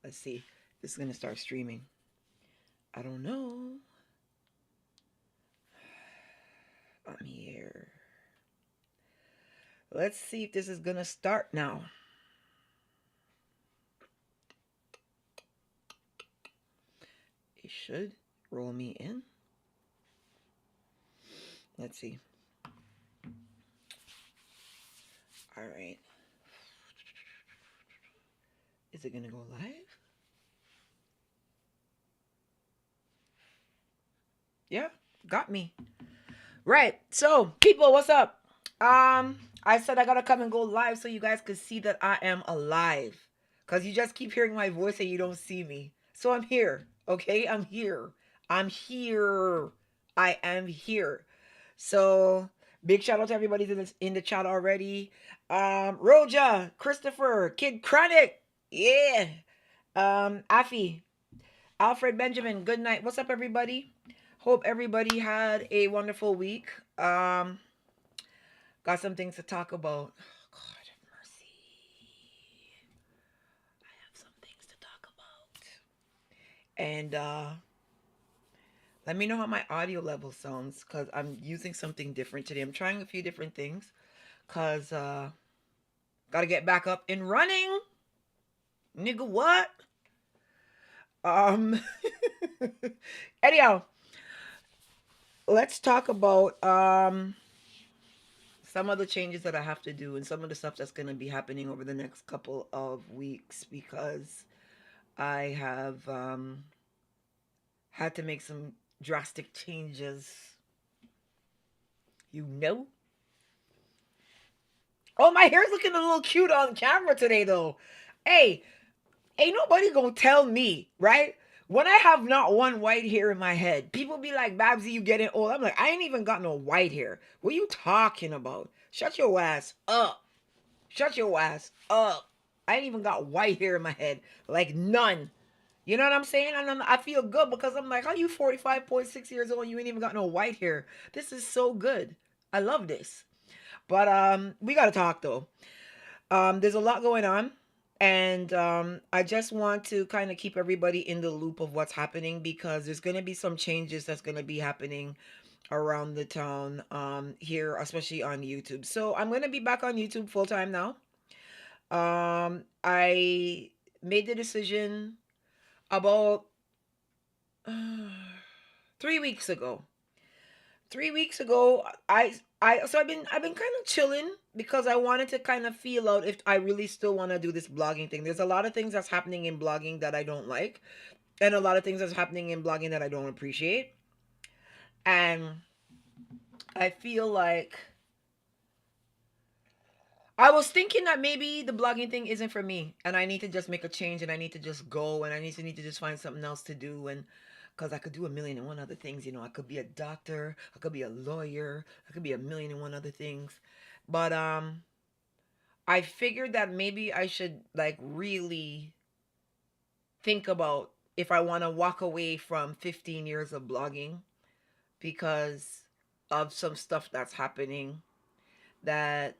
Let's see. This is gonna start streaming. I don't know. I'm here. Let's see if this is gonna start now. It should roll me in. Let's see. All right. Is it gonna go live? Yeah, got me. Right. So, people, what's up? I said I gotta come and go live so you guys could see that I am alive. Cause you just keep hearing my voice and you don't see me. So I'm here. Okay, I'm here. I'm here. I am here. So big shout out to everybody that's in the chat already. Roja, Christopher, Kid Chronic, yeah. Afi, Alfred Benjamin, good night. What's up, everybody? Hope everybody had a wonderful week. Got some things to talk about. Oh, God have mercy. I have some things to talk about. And let me know how my audio level sounds because I'm using something different today. I'm trying a few different things because got to get back up and running. Nigga, what? Um, anyhow, let's talk about some of the changes that I have to do and some of the stuff that's going to be happening over the next couple of weeks because I have had to make some drastic changes. You know? Oh, my hair's looking a little cute on camera today, though. Hey, ain't nobody gonna tell me, right? When I have not one white hair in my head, people be like, Babbzy, you getting old. I'm like, I ain't even got no white hair. What are you talking about? Shut your ass up. Shut your ass up. I ain't even got white hair in my head. Like none. You know what I'm saying? And I feel good because I'm like, how you 45.6 years old? You ain't even got no white hair. This is so good. I love this. But we gotta talk though. There's a lot going on, and I just want to kind of keep everybody in the loop of what's happening because there's gonna be some changes that's gonna be happening around the town here, especially on YouTube. So I'm gonna be back on YouTube full time now. I made the decision about 3 weeks ago. 3 weeks ago, I've been kind of chilling because I wanted to kind of feel out if I really still want to do this blogging thing. There's a lot of things that's happening in blogging that I don't like, and a lot of things that's happening in blogging that I don't appreciate. And I feel like I was thinking that maybe the blogging thing isn't for me, and I need to just make a change, and I need to just go, and I need to just find something else to do, and because I could do a million and one other things, I could be a doctor, I could be a lawyer, I could be a million and one other things, but I figured that maybe I should like really think about if I want to walk away from 15 years of blogging because of some stuff that's happening that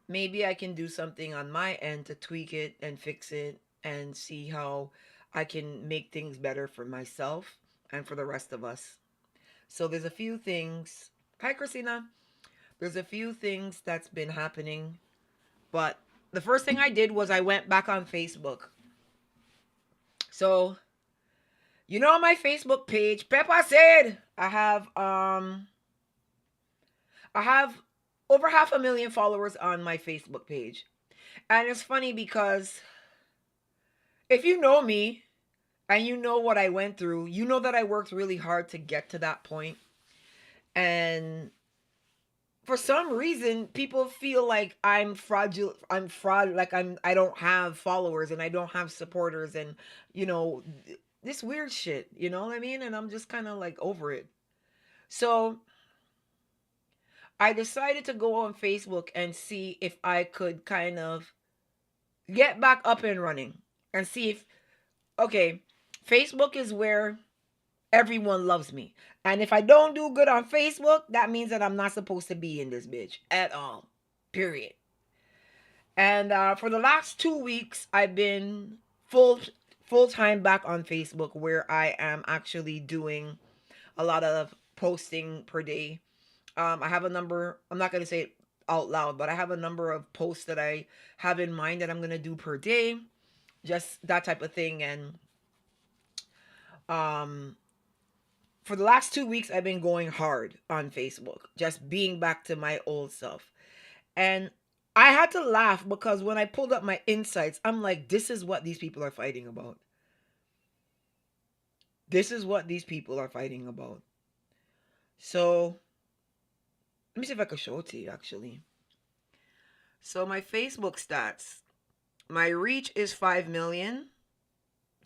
maybe I can do something on my end to tweak it and fix it and see how I can make things better for myself and for the rest of us. So there's a few things. Hi, Christina. There's a few things that's been happening, but the first thing I did was I went back on Facebook. So, on my Facebook page, Peppa said I have over half a million followers on my Facebook page. And it's funny because if you know me and you know what I went through, you know that I worked really hard to get to that point. And for some reason, people feel like I'm fraudulent. I'm fraud. Like I don't have followers and I don't have supporters and you know this weird shit. You know what I mean? And I'm just kind of like over it. So I decided to go on Facebook and see if I could kind of get back up and running and see if okay, Facebook is where everyone loves me. And if I don't do good on Facebook, that means that I'm not supposed to be in this bitch at all. Period. And for the last 2 weeks, I've been full full time back on Facebook where I am actually doing a lot of posting per day. I have a number, I'm not going to say it out loud, but I have a number of posts that I have in mind that I'm going to do per day, just that type of thing. And um, for the last 2 weeks, I've been going hard on Facebook, just being back to my old self. And I had to laugh because when I pulled up my insights, I'm like, this is what these people are fighting about. This is what these people are fighting about. So let me see if I can show it to you actually. So my Facebook stats, my reach is 5 million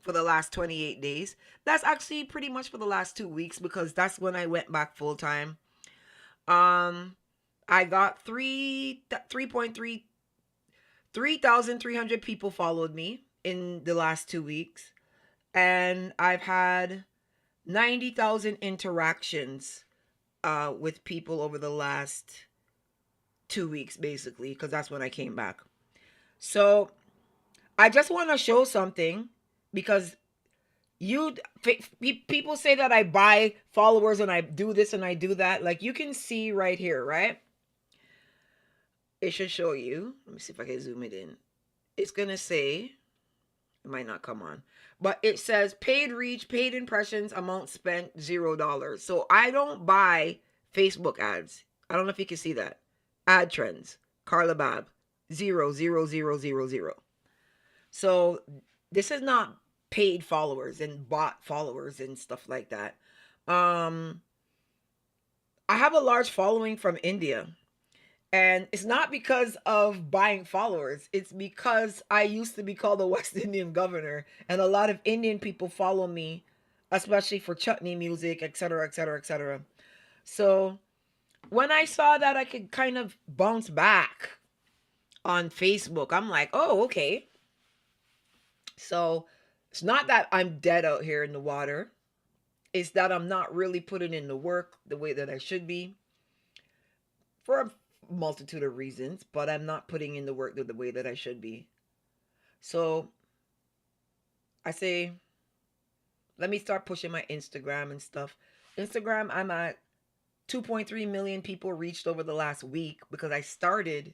for the last 28 days. That's actually pretty much for the last 2 weeks because that's when I went back full time. Um, I got 3,300 people followed me in the last 2 weeks, and I've had 90,000 interactions with people over the last 2 weeks, basically, because that's when I came back. So I just want to show something because you people say that I buy followers and I do this and I do that. Like you can see right here, right? It should show you. Let me see if I can zoom it in. It's gonna say, it might not come on, but it says paid reach, paid impressions, amount spent $0. So I don't buy Facebook ads. I don't know if you can see that. Ad trends, Carla Bab, 0, 0, 0, 0, 0. So this is not paid followers and bought followers and stuff like that. Um, I have a large following from India. And it's not because of buying followers. It's because I used to be called a West Indian governor. And a lot of Indian people follow me, especially for chutney music, etc., etc., etc. So when I saw that I could kind of bounce back on Facebook, I'm like, oh, okay. So it's not that I'm dead out here in the water. It's that I'm not really putting in the work the way that I should be for a multitude of reasons, but I'm not putting in the work the way that I should be. So I say, let me start pushing my Instagram and stuff. Instagram, I'm at 2.3 million people reached over the last week because I started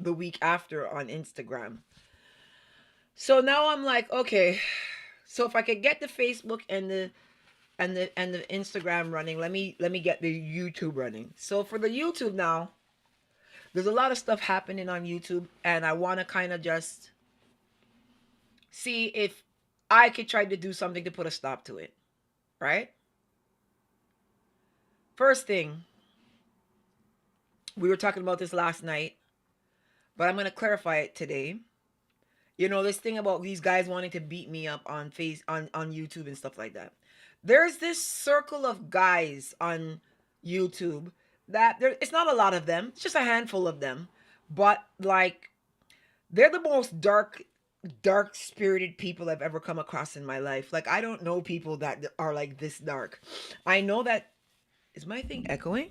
the week after on Instagram. So now I'm like, okay, so if I could get the Facebook and the Instagram running, let me get the YouTube running. So for the YouTube now, there's a lot of stuff happening on YouTube, and I want to kind of just see if I could try to do something to put a stop to it, right? First thing, we were talking about this last night, but I'm going to clarify it today. You know, this thing about these guys wanting to beat me up on on YouTube and stuff like that. There's this circle of guys on YouTube that there it's not a lot of them. It's just a handful of them. But like they're the most dark spirited people I've ever come across in my life. Like I don't know people that are like this dark. I know that is my thing echoing?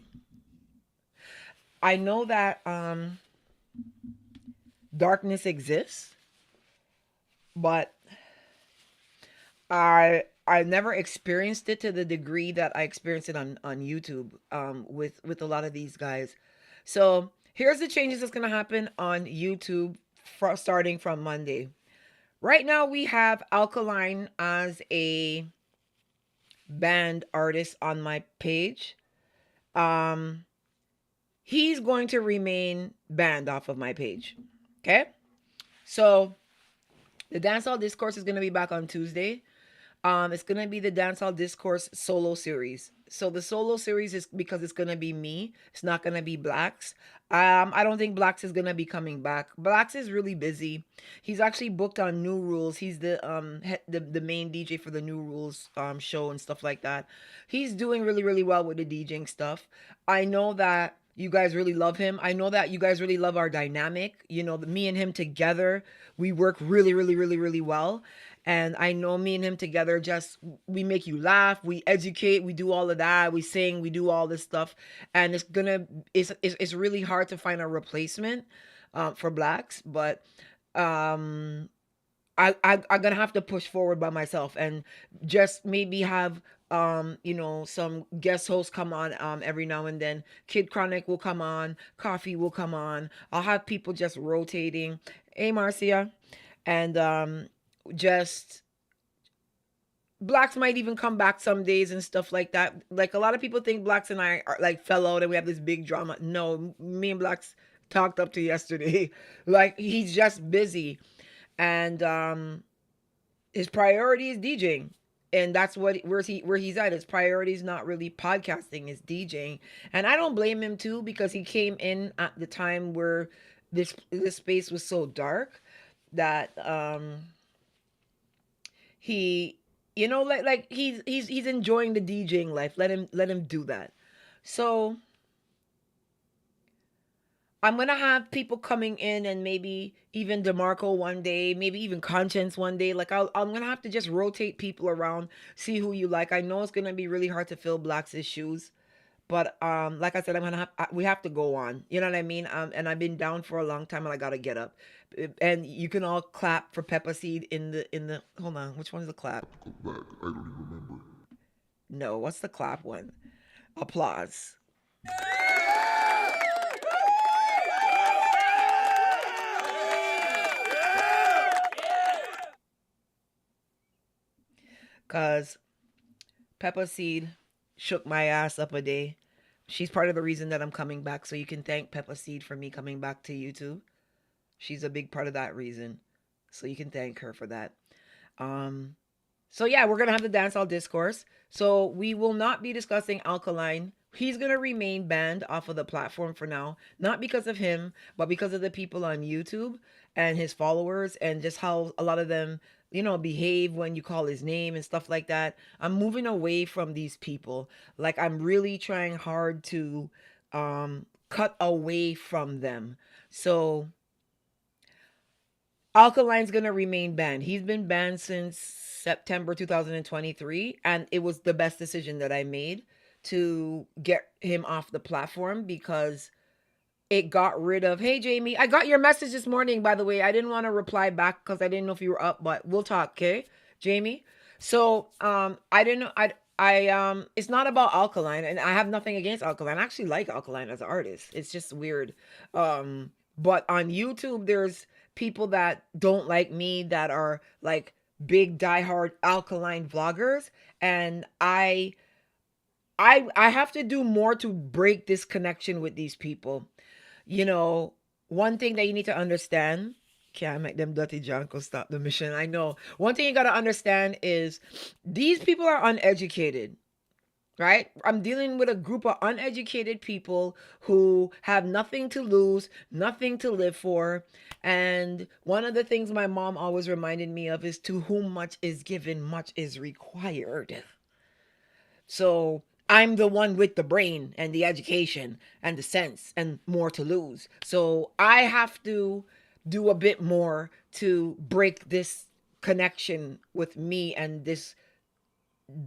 I know that darkness exists, but I never experienced it to the degree that I experienced it on YouTube with a lot of these guys. So here's the changes that's gonna happen on YouTube starting from Monday. Right now we have Alkaline as a band artist on my page. Um, he's going to remain banned off of my page. Okay, so the Dancehall Discourse is gonna be back on Tuesday. It's gonna be the Dancehall Discourse solo series. So the solo series is because it's gonna be me. It's not gonna be Blacks. I don't think Blacks is gonna be coming back. Blacks is really busy. He's actually booked on New Rules. He's the main DJ for the New Rules show and stuff like that. He's doing really really well with the DJing stuff. I know that you guys really love him. I know that you guys really love our dynamic. You know, me and him together, we work really, really, really, really well. And I know me and him together, just we make you laugh, we educate, we do all of that, we sing, we do all this stuff, and it's really hard to find a replacement for Blacks, but um I'm gonna have to push forward by myself and just maybe have some guest hosts come on every now and then. Kid Chronic will come on, Coffee will come on. I'll have people just rotating. Hey Marcia. And just blacks might even come back some days and stuff like that. Like a lot of people think blacks and I are like fell out and we have this big drama. No, me and blacks talked up to yesterday. Like he's just busy and his priority is DJing. And that's what where he's at. His priority is not really podcasting, is DJing. And I don't blame him too because he came in at the time where this space was so dark that he like he's enjoying the DJing life. Let him do that. So I'm gonna have people coming in and maybe even DeMarco one day, maybe even Conscience one day. Like I'm gonna have to just rotate people around, see who you like. I know it's gonna be really hard to fill Black's shoes, but like I said, we have to go on. You know what I mean? And I've been down for a long time, and I gotta get up. And you can all clap for Peppa Seed in the. Hold on, which one is the clap? Back, I don't even remember. No, what's the clap one? Applause. Cause Peppa Seed shook my ass up a day. She's part of the reason that I'm coming back. So you can thank Peppa Seed for me coming back to YouTube. She's a big part of that reason. So you can thank her for that. Um, so yeah, we're gonna have the dancehall discourse. So we will not be discussing Alkaline. He's gonna remain banned off of the platform for now, not because of him, but because of the people on YouTube and his followers, and just how a lot of them, behave when you call his name and stuff like that. I'm moving away from these people. Like I'm really trying hard to cut away from them. So Alkaline's gonna remain banned. He's been banned since September 2023, and it was the best decision that I made to get him off the platform because it got rid of. Hey Jamie, I got your message this morning. By the way, I didn't want to reply back because I didn't know if you were up, but we'll talk, okay, Jamie? So I didn't know. It's not about Alkaline, and I have nothing against Alkaline. I actually like Alkaline as an artist. It's just weird. But on YouTube, there's people that don't like me that are like big diehard Alkaline vloggers, and I have to do more to break this connection with these people. You know, one thing that you need to understand. Can't make them dirty junk or stop the mission. I know. One thing you gotta understand is these people are uneducated, right? I'm dealing with a group of uneducated people who have nothing to lose, nothing to live for. And one of the things my mom always reminded me of is to whom much is given, much is required. So I'm the one with the brain and the education and the sense and more to lose. So I have to do a bit more to break this connection with me and this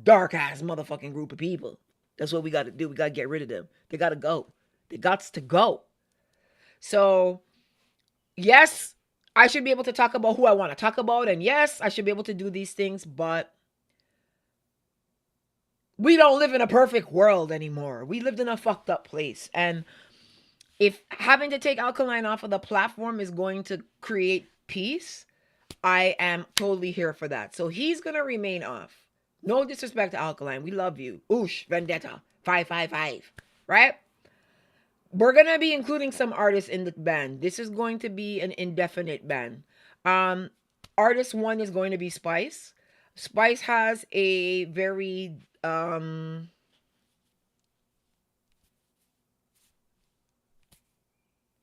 dark ass motherfucking group of people. That's what we got to do. We got to get rid of them. They got to go. They got to go. So, yes, I should be able to talk about who I want to talk about. And yes, I should be able to do these things. But we don't live in a perfect world anymore. We lived in a fucked up place. And if having to take Alkaline off of the platform is going to create peace, I am totally here for that. So he's going to remain off. No disrespect to Alkaline. We love you. Oosh, Vendetta, 555. Right? We're going to be including some artists in the ban. This is going to be an indefinite ban. Um, Artist one is going to be Spice. Spice has a very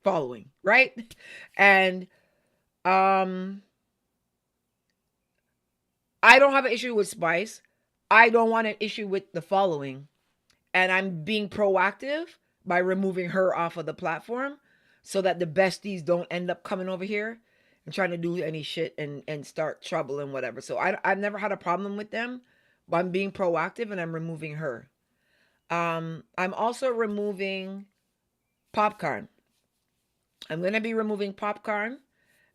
following, right? And um I don't have an issue with Spice. I don't want an issue with the following. And I'm being proactive by removing her off of the platform so that the besties don't end up coming over here and trying to do any shit and start trouble and whatever. So I've never had a problem with them, but I'm being proactive and I'm removing her. I'm also removing Popcorn. I'm going to be removing Popcorn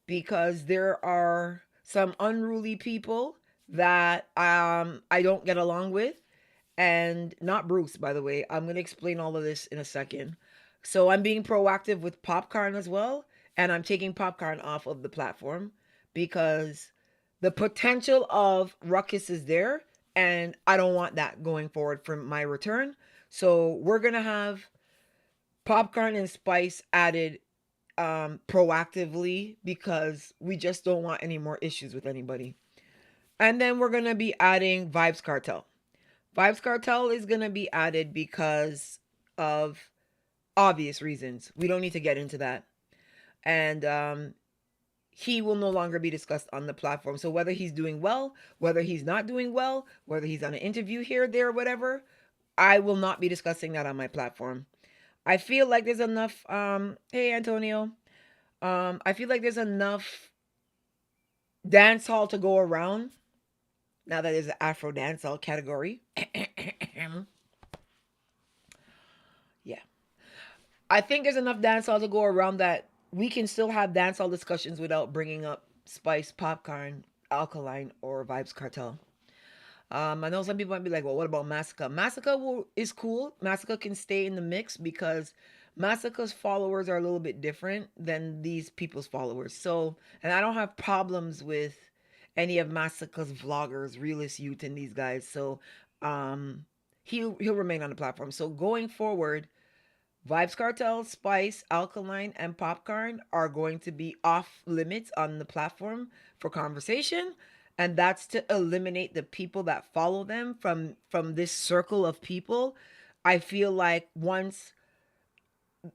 because there are some unruly people that I don't get along with, and not Bruce, by the way. I'm gonna explain all of this in a second. So I'm being proactive with Popcorn as well, and I'm taking Popcorn off of the platform because the potential of ruckus is there, and I don't want that going forward from my return. So we're gonna have Popcorn and Spice added proactively because we just don't want any more issues with anybody. And then we're gonna be adding Vibes Cartel. Vibes Cartel is gonna be added because of obvious reasons. We don't need to get into that. And he will no longer be discussed on the platform. So whether he's doing well, whether he's not doing well, whether he's on an interview here, there, whatever, I will not be discussing that on my platform. I feel like there's enough. Hey Antonio, I feel like there's enough dance hall to go around now that there's an Afro dance hall category. Yeah, I think there's enough dance hall to go around that we can still have dance hall discussions without bringing up Spice, Popcorn, Alkaline, or Vibes Cartel. I know some people might be like, well, what about Massacre? Is cool. Massacre can stay in the mix because Massacre's followers are a little bit different than these people's followers. So, and I don't have problems with any of Massacre's vloggers, Realist Youth, and these guys. So, um, he'll remain on the platform. So going forward, Vibes Cartel, Spice, Alkaline, and Popcorn are going to be off limits on the platform for conversation. And that's to eliminate the people that follow them from this circle of people. I feel like once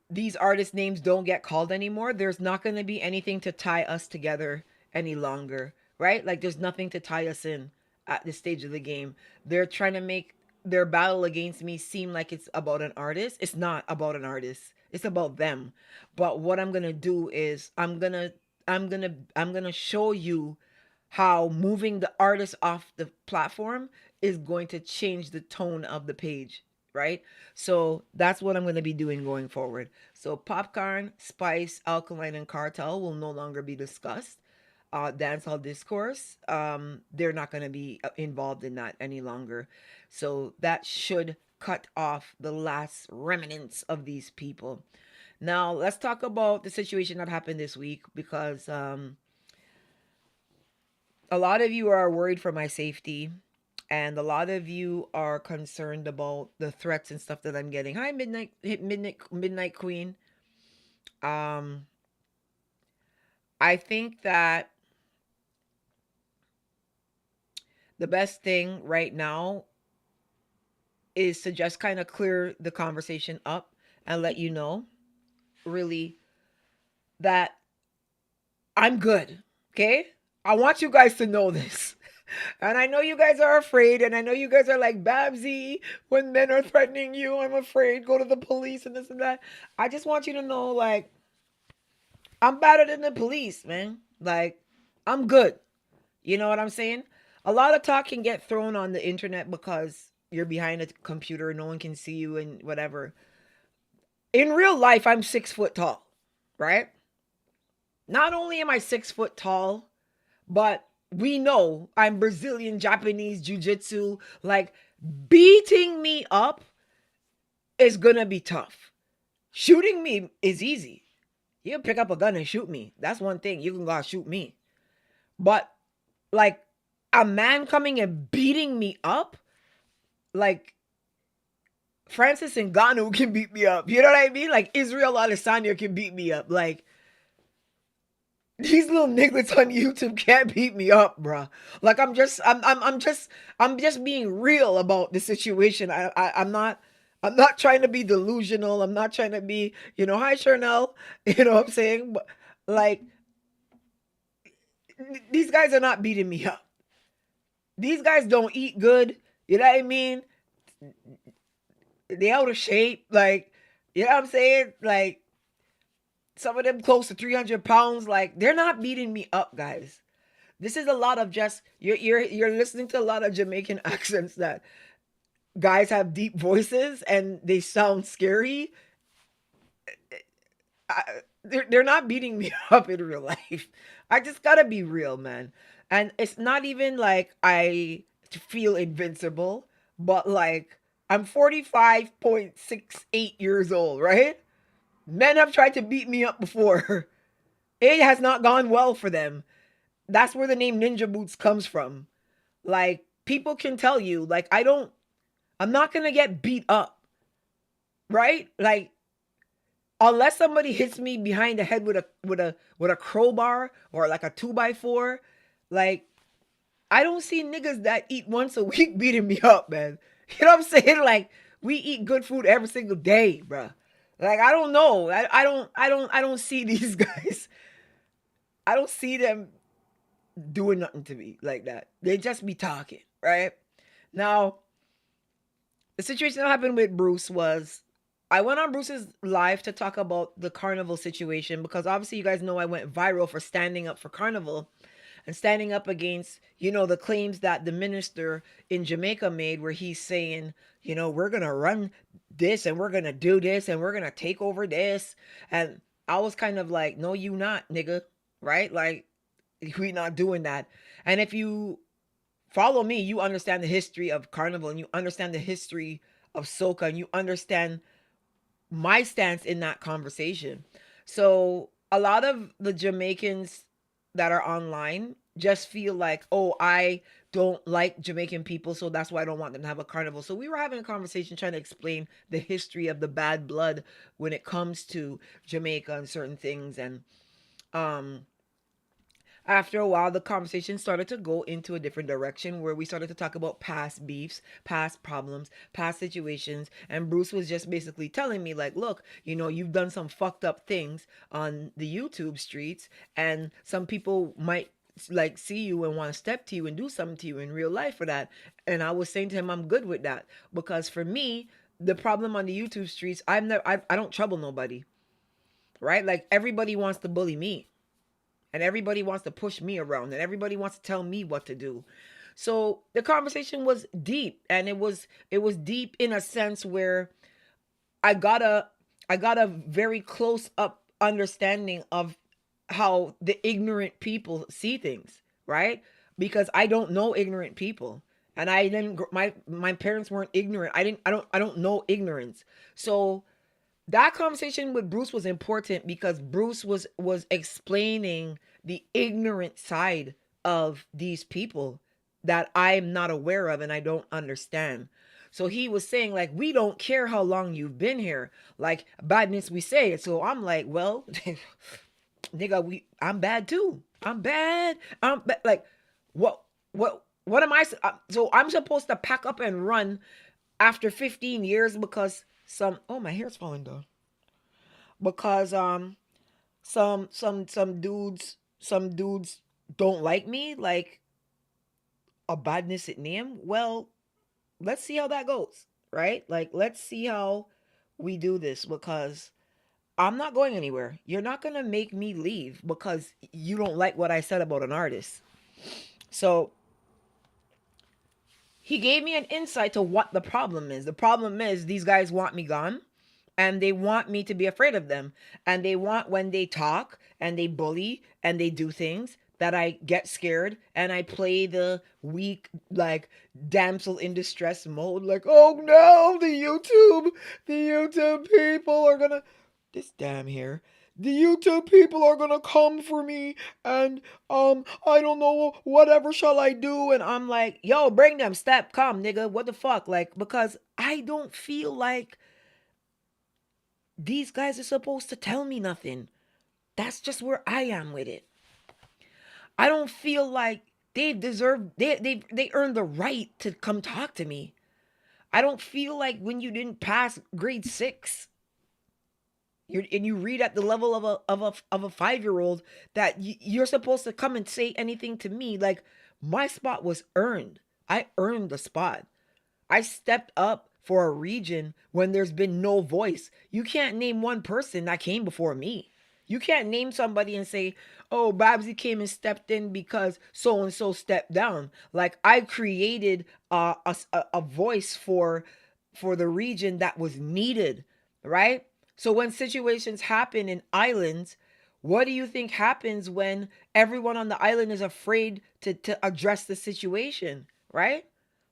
these artist names don't get called anymore, there's not going to be anything to tie us together any longer, right? Like there's nothing to tie us in at this stage of the game. They're trying to make their battle against me seem like it's about an artist. It's not about an artist. It's about them. But what I'm going to do is I'm going to show you how moving the artist off the platform is going to change the tone of the page, right? So that's what I'm going to be doing going forward. So Popcorn, Spice, Alkaline, and Cartel will no longer be discussed. Dancehall discourse, they're not going to be involved in that any longer. So that should cut off the last remnants of these people. Now let's talk about the situation that happened this week because a lot of you are worried for my safety, and a lot of you are concerned about the threats and stuff that I'm getting. Hi, Midnight Queen. Um, I think that the best thing right now is to just kind of clear the conversation up and let you know, really, that I'm good. Okay, I want you guys to know this. And I know you guys are afraid, and I know you guys are like, Babsy, when men are threatening you, I'm afraid, go to the police and this and that. I just want you to know, like, I'm better than the police, man. Like, I'm good. You know what I'm saying? A lot of talk can get thrown on the internet because you're behind a computer, no one can see you and whatever. In real life, I'm 6 foot tall, right? Not only am I 6 foot tall, but we know I'm Brazilian, Japanese, jiu-jitsu. Like, beating me up is gonna be tough. Shooting me is easy. You can pick up a gun and shoot me. That's one thing. You can go out shoot me. But like a man coming and beating me up, like Francis Ngannou can beat me up. You know what I mean? Like Israel Adesanya can beat me up. Like these little nigglets on YouTube can't beat me up, bruh. Like I'm just being real about the situation. I'm not trying to be delusional. I'm not trying to be, hi Charnel. You know what I'm saying? But like these guys are not beating me up. These guys don't eat good. You know what I mean? They out of shape. Like, you know what I'm saying? Like some of them close to 300 pounds. Like they're not beating me up, guys. This is a lot of just you're listening to a lot of Jamaican accents that guys have deep voices and they sound scary. They're not beating me up in real life. I just gotta be real, man. And it's not even like I feel invincible, but like I'm 45.68 years old, right? Men have tried to beat me up before. It has not gone well for them. That's where the name Ninja Boots comes from. Like, people can tell you, like, I'm not gonna get beat up, right? Like, unless somebody hits me behind the head with a crowbar or like a 2x4, like, I don't see niggas that eat once a week beating me up, man. You know what I'm saying? Like, we eat good food every single day, bruh. Like, I don't know. I don't see these guys. I don't see them doing nothing to me like that. They just be talking, right? Now, the situation that happened with Bruce was I went on Bruce's live to talk about the carnival situation because obviously you guys know I went viral for standing up for carnival and standing up against, the claims that the minister in Jamaica made where he's saying, we're going to run this and we're going to do this and we're going to take over this. And I was kind of like, no, you not, nigga. Right? Like, we not doing that. And if you follow me, you understand the history of carnival and you understand the history of soca and you understand my stance in that conversation. So a lot of the Jamaicans that are online just feel like, oh, I don't like Jamaican people, so that's why I don't want them to have a carnival. So we were having a conversation trying to explain the history of the bad blood when it comes to Jamaica and certain things. And um after a while, the conversation started to go into a different direction where we started to talk about past beefs, past problems, past situations. And Bruce was just basically telling me, like, look, you've done some fucked up things on the YouTube streets, and some people might like see you and want to step to you and do something to you in real life for that. And I was saying to him, I'm good with that because for me, the problem on the YouTube streets, I don't trouble nobody, right? Like, everybody wants to bully me and everybody wants to push me around and everybody wants to tell me what to do. So the conversation was deep, and it was deep in a sense where I got a I got a very close up understanding of how the ignorant people see things, right? Because I don't know ignorant people. And I didn't my parents weren't ignorant. I don't know ignorance. So that conversation with Bruce was important because Bruce was explaining the ignorant side of these people that I'm not aware of and I don't understand. So he was saying, like, we don't care how long you've been here. Like, badness we say. So I'm like, well, nigga, I'm bad too. I'm bad. Like, what am I? So I'm supposed to pack up and run after 15 years because my hair's falling down because some dudes don't like me, like a badness at name. Well, let's see how that goes, right? Like, let's see how we do this because I'm not going anywhere. You're not gonna make me leave because you don't like what I said about an artist. So he gave me an insight to what the problem is. The problem is these guys want me gone and they want me to be afraid of them. And they want when they talk and they bully and they do things that I get scared and I play the weak, like, damsel in distress mode. Like, oh no, the YouTube people are gonna, this damn hair. The YouTube people are gonna come for me and I don't know whatever shall I do, and I'm like, yo, bring them, step, come, nigga, what the fuck, like, because I don't feel like these guys are supposed to tell me nothing. That's just where I am with it. I don't feel like they earned the right to come talk to me. I don't feel like when you didn't pass grade 6 and you read at the level of a 5-year-old that you're supposed to come and say anything to me. Like, my spot was earned. I earned the spot. I stepped up for a region when there's been no voice. You can't name one person that came before me. You can't name somebody and say, oh, Babbzy came and stepped in because so and so stepped down. Like, I created a voice for the region that was needed, right? So when situations happen in islands, What do you think happens when everyone on the island is afraid to address the situation, right?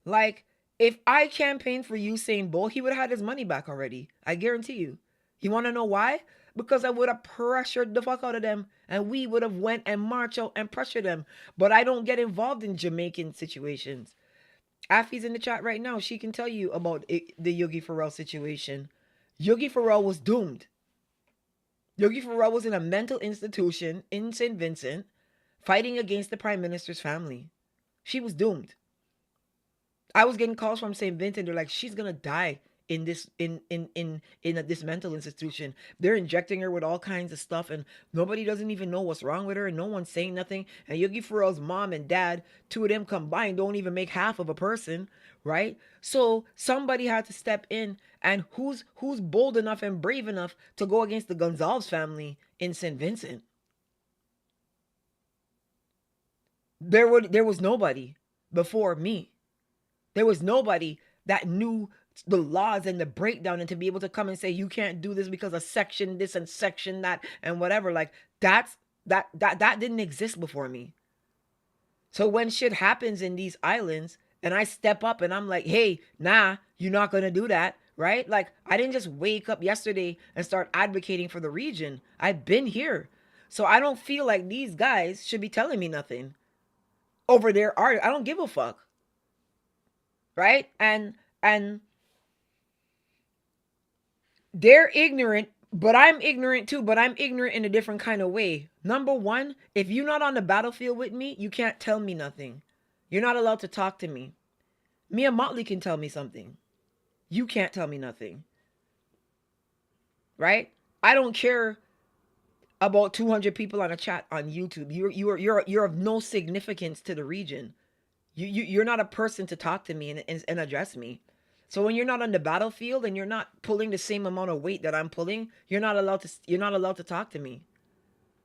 Like, if I campaigned for Usain Bolt, he would have had his money back already. I guarantee you. You want to know why? Because I would have pressured the fuck out of them, and we would have went and march out and pressure them. But I don't get involved in Jamaican situations. Afi's in the chat right now. She can tell you about the Yogi Ferrell situation. Yogi Ferrell was doomed. Yogi Ferrell was in a mental institution in St. Vincent fighting against the prime minister's family. She was doomed. I was getting calls from St. Vincent. They're like, she's gonna die in this this mental institution. They're injecting her with all kinds of stuff, and nobody doesn't even know what's wrong with her, and no one's saying nothing. And Yogi Ferrell's mom and dad, two of them combined, don't even make half of a person, right? So somebody had to step in, and who's bold enough and brave enough to go against the Gonzalez family in St. Vincent? There was nobody before me. There was nobody that knew the laws and the breakdown and to be able to come and say you can't do this because of section this and section that and whatever. Like that didn't exist before me. So when shit happens in these islands and I step up and I'm like, hey, nah, you're not gonna do that, right? Like I didn't just wake up yesterday and start advocating for the region. I've been here. So I don't feel like these guys should be telling me nothing over their art. I don't give a fuck, right? And they're ignorant, but I'm ignorant too, but I'm ignorant in a different kind of way. Number one, if you're not on the battlefield with me, you can't tell me nothing. You're not allowed to talk to me. Me and Motley can tell me something. You can't tell me nothing, right? I don't care about 200 people on a chat on YouTube. You're of no significance to the region. You're not a person to talk to me and address me. So when you're not on the battlefield and you're not pulling the same amount of weight that I'm pulling, you're not allowed to talk to me,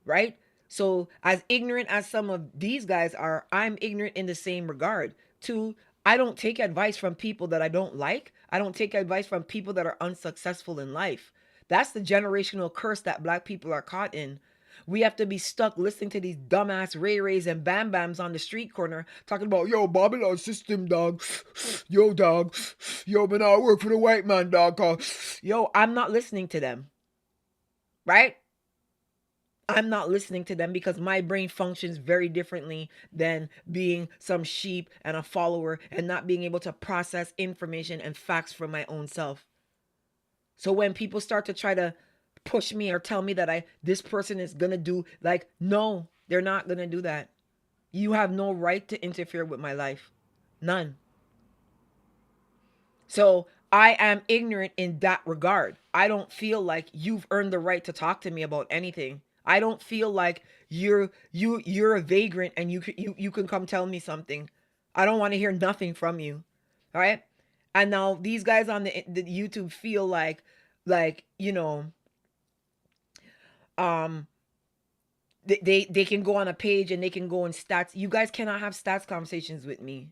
right? So as ignorant as some of these guys are, I'm ignorant in the same regard. Two, I don't take advice from people that I don't like. I don't take advice from people that are unsuccessful in life. That's the generational curse that black people are caught in. We have to be stuck listening to these dumbass Ray Rays and Bam Bams on the street corner talking about, yo, Babylon system, dog. Yo, dog. Yo, man, I work for the white man, dog. Yo, I'm not listening to them, right? I'm not listening to them because my brain functions very differently than being some sheep and a follower and not being able to process information and facts from my own self. So when people start to try to push me or tell me that this person is going to do, like, no, they're not going to do that. You have no right to interfere with my life. None. So I am ignorant in that regard. I don't feel like you've earned the right to talk to me about anything. I don't feel like you're a vagrant and you can come tell me something. I don't want to hear nothing from you. All right? And now these guys on the YouTube feel like um they can go on a page and they can go in stats. You guys cannot have stats conversations with me.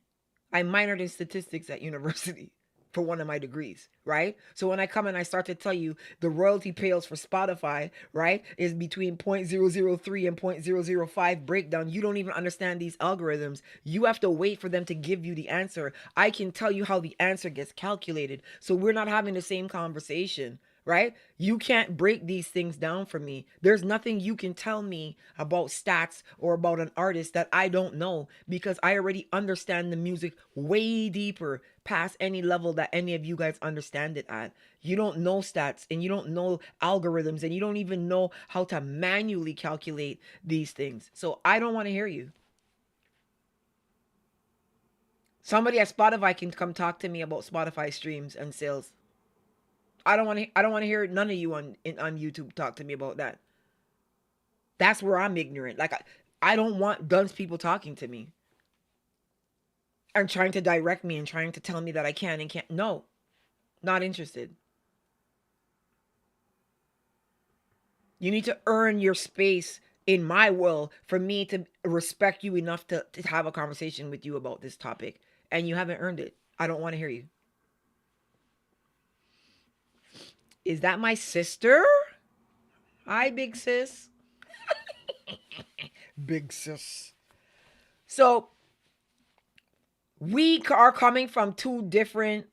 I minored in statistics at university for one of my degrees, right? So when I come and I start to tell you the royalty payoffs for Spotify, right, is between 0.003 and 0.005 breakdown, you don't even understand these algorithms. You have to wait for them to give you the answer. I can tell you how the answer gets calculated. So we're not having the same conversation, right? You can't break these things down for me. There's nothing you can tell me about stats or about an artist that I don't know because I already understand the music way deeper past any level that any of you guys understand it at. You don't know stats and you don't know algorithms and you don't even know how to manually calculate these things. So I don't want to hear you. Somebody at Spotify can come talk to me about Spotify streams and sales. I don't want to hear none of you on YouTube talk to me about that. That's where I'm ignorant. Like I don't want guns people talking to me and trying to direct me and trying to tell me that I can and can't. No, not interested. You need to earn your space in my will for me to respect you enough to have a conversation with you about this topic. And you haven't earned it. I don't want to hear you. Is that my sister? Hi, big sis. Big sis. So we are coming from two different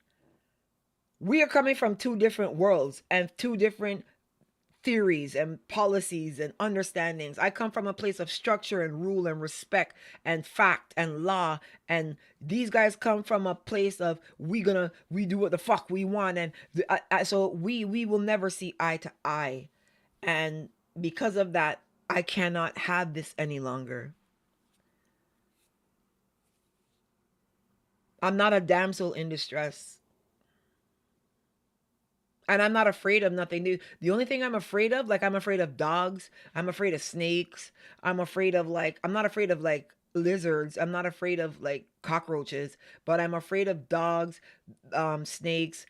we are coming from two different worlds and two different theories and policies and understandings. I come from a place of structure and rule and respect and fact and law, and these guys come from a place of we do what the fuck we want, and so we will never see eye to eye, and because of that, I cannot have this any longer. I'm not a damsel in distress. And I'm not afraid of nothing. The only thing I'm afraid of, like I'm afraid of dogs, I'm afraid of snakes, I'm not afraid of like lizards, I'm not afraid of like cockroaches, but I'm afraid of dogs, snakes,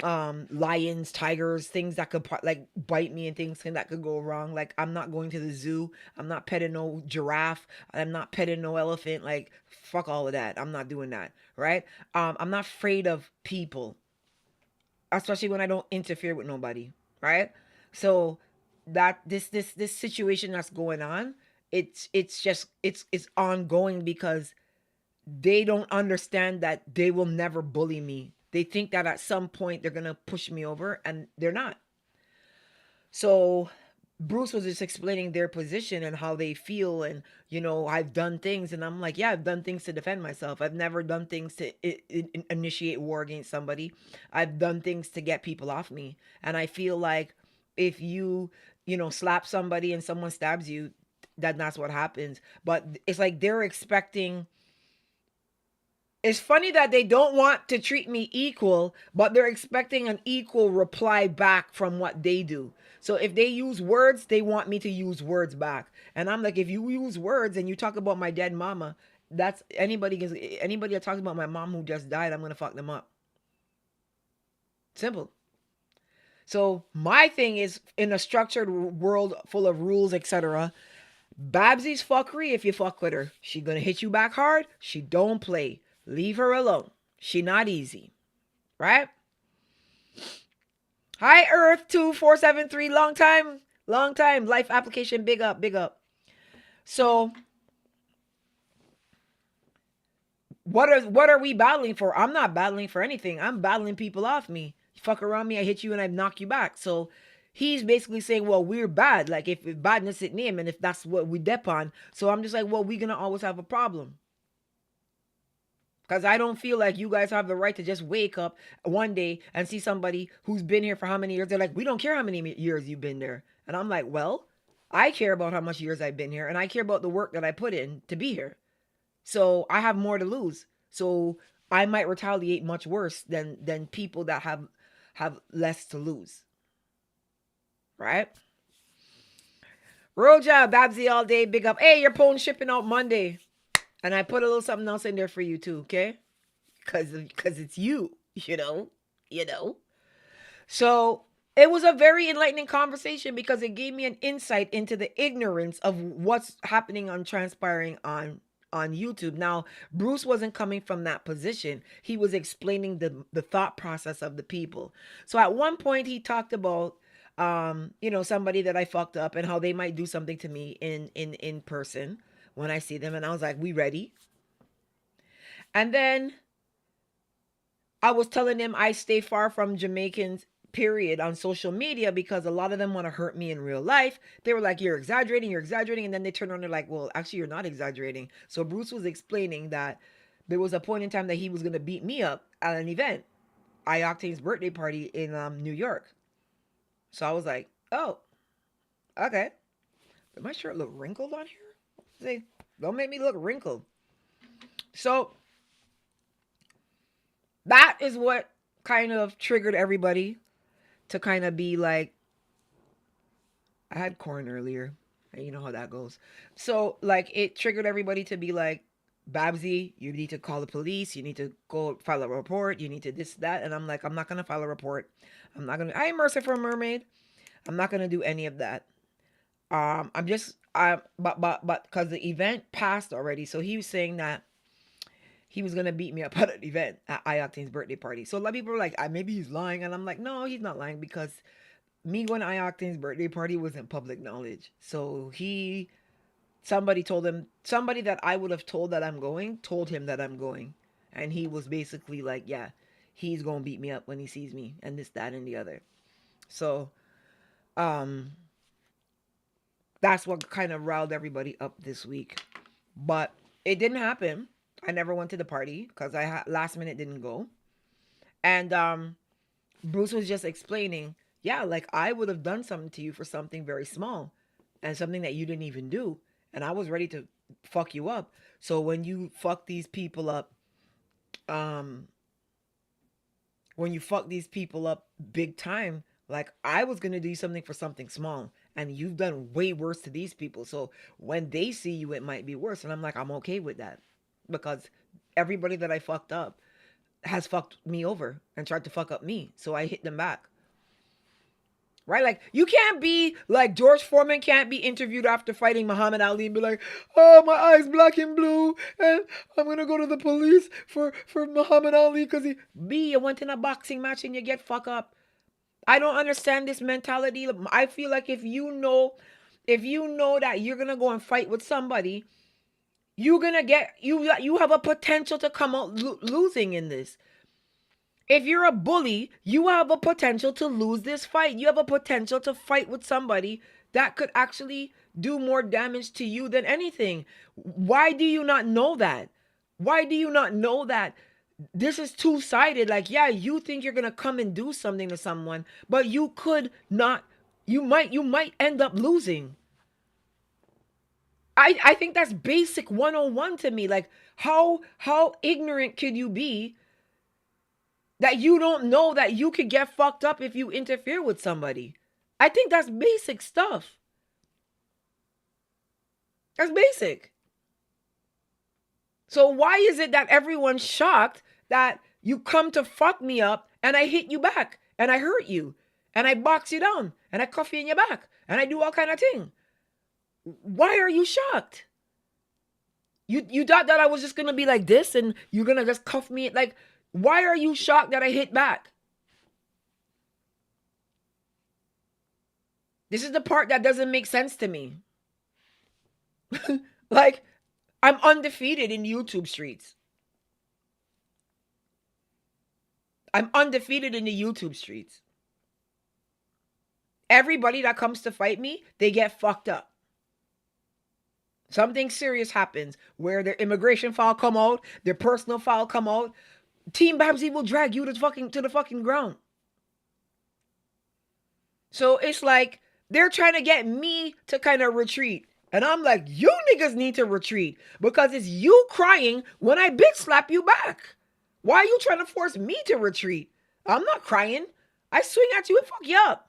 lions, tigers, things that could like bite me and things that could go wrong. Like I'm not going to the zoo. I'm not petting no giraffe. I'm not petting no elephant. Like fuck all of that. I'm not doing that. Right? I'm not afraid of people, especially when I don't interfere with nobody, right? So that this situation that's going on, it's just it's ongoing because they don't understand that they will never bully me. They think that at some point they're gonna push me over, and they're not. So Bruce was just explaining their position and how they feel, and I've done things, and I'm like, yeah, I've done things to defend myself. I've never done things to initiate war against somebody. I've done things to get people off me, and I feel like if you slap somebody and someone stabs you, that's what happens. But it's like they're expecting. It's funny that they don't want to treat me equal, but they're expecting an equal reply back from what they do. So if they use words, they want me to use words back. And I'm like, if you use words and you talk about my dead mama, that's anybody that talks about my mom who just died, I'm gonna fuck them up. Simple. So my thing is, in a structured world full of rules, etc. Babsy's fuckery, if you fuck with her, she gonna hit you back hard. She don't play. Leave her alone. She not easy. Right? Hi Earth 2473. Long time. Long time. Life application. Big up. Big up. So what are we battling for? I'm not battling for anything. I'm battling people off me. You fuck around me, I hit you and I knock you back. So he's basically saying, well, we're bad. Like if badness hit him and if that's what we dep on. So I'm just like, well, we're gonna always have a problem. Because I don't feel like you guys have the right to just wake up one day and see somebody who's been here for how many years. They're like, we don't care how many years you've been there. And I'm like, well, I care about how much years I've been here and I care about the work that I put in to be here. So I have more to lose. So I might retaliate much worse than people that have less to lose. Right? Road job, Babbzy all day, big up. Hey, your phone shipping out Monday. And I put a little something else in there for you too, okay? Cause it's you, you know. So it was a very enlightening conversation because it gave me an insight into the ignorance of what's happening on transpiring on YouTube. Now, Bruce wasn't coming from that position. He was explaining the thought process of the people. So at one point he talked about somebody that I fucked up and how they might do something to me in person when I see them, and I was like, "We ready?" And then I was telling them I stay far from Jamaicans, period, on social media because a lot of them want to hurt me in real life. They were like, you're exaggerating, you're exaggerating. And then they turn around and they're like, well, actually, you're not exaggerating. So Bruce was explaining that there was a point in time that he was going to beat me up at an event, Ioctane's birthday party in New York. So I was like, oh, okay. Did my shirt look wrinkled on here? See, don't make me look wrinkled. So that is what kind of triggered everybody to kind of be like, I had corn earlier. And you know how that goes. So like it triggered everybody to be like, Babbzy, you need to call the police. You need to go file a report. You need to this, that. And I'm like, I'm not going to file a report. I am Merciful Mermaid. I'm not going to do any of that. I'm just, but because the event passed already. So he was saying that he was gonna beat me up at an event at Ioctane's birthday party. So a lot of people were like, maybe he's lying, and I'm like, no, he's not lying because me going to Ioctane's birthday party wasn't public knowledge. So he Somebody told him, somebody that I would have told that I'm going, told him that I'm going. And he was basically like, yeah, he's going to beat me up when he sees me and this, that, and the other. So, um, that's what kind of riled everybody up this week. But it didn't happen. I never went to the party because last minute didn't go. And Bruce was just explaining, yeah, like I would have done something to you for something very small and something that you didn't even do. And I was ready to fuck you up. So when you fuck these people up, um, when you fuck these people up big time, like I was gonna do something for something small, and you've done way worse to these people. So when they see you, it might be worse. And I'm like, I'm okay with that because everybody that I fucked up has fucked me over and tried to fuck up me. So I hit them back. Right? Like, you can't be like George Foreman can't be interviewed after fighting Muhammad Ali and be like, oh, my eyes black and blue, and I'm gonna go to the police for Muhammad Ali because you went in a boxing match and you get fuck up. I don't understand this mentality. I feel like if you know that you're gonna go and fight with somebody, you're gonna you have a potential to come out losing in this. If you're a bully, you have a potential to lose this fight. You have a potential to fight with somebody that could actually do more damage to you than anything. Why do you not know that? Why do you not know that? This is two-sided. Like, yeah, you think you're gonna come and do something to someone, but you could not. You might end up losing. I think that's basic 101 to me. Like, how ignorant could you be that you don't know that you could get fucked up if you interfere with somebody? I think that's basic stuff. That's basic. So why is it that everyone's shocked that you come to fuck me up and I hit you back and I hurt you and I box you down and I cuff you in your back and I do all kind of thing? Why are you shocked? You thought that I was just gonna be like this and you're gonna just cuff me? Like, why are you shocked that I hit back? This is the part that doesn't make sense to me. Like, I'm undefeated in YouTube streets. I'm undefeated in the YouTube streets. Everybody that comes to fight me, they get fucked up. Something serious happens where their immigration file come out, their personal file come out. Team Babbzy will drag you to the fucking ground. So it's like they're trying to get me to kind of retreat. And I'm like, you niggas need to retreat because it's you crying when I big slap you back. Why are you trying to force me to retreat? I'm not crying. I swing at you and fuck you up.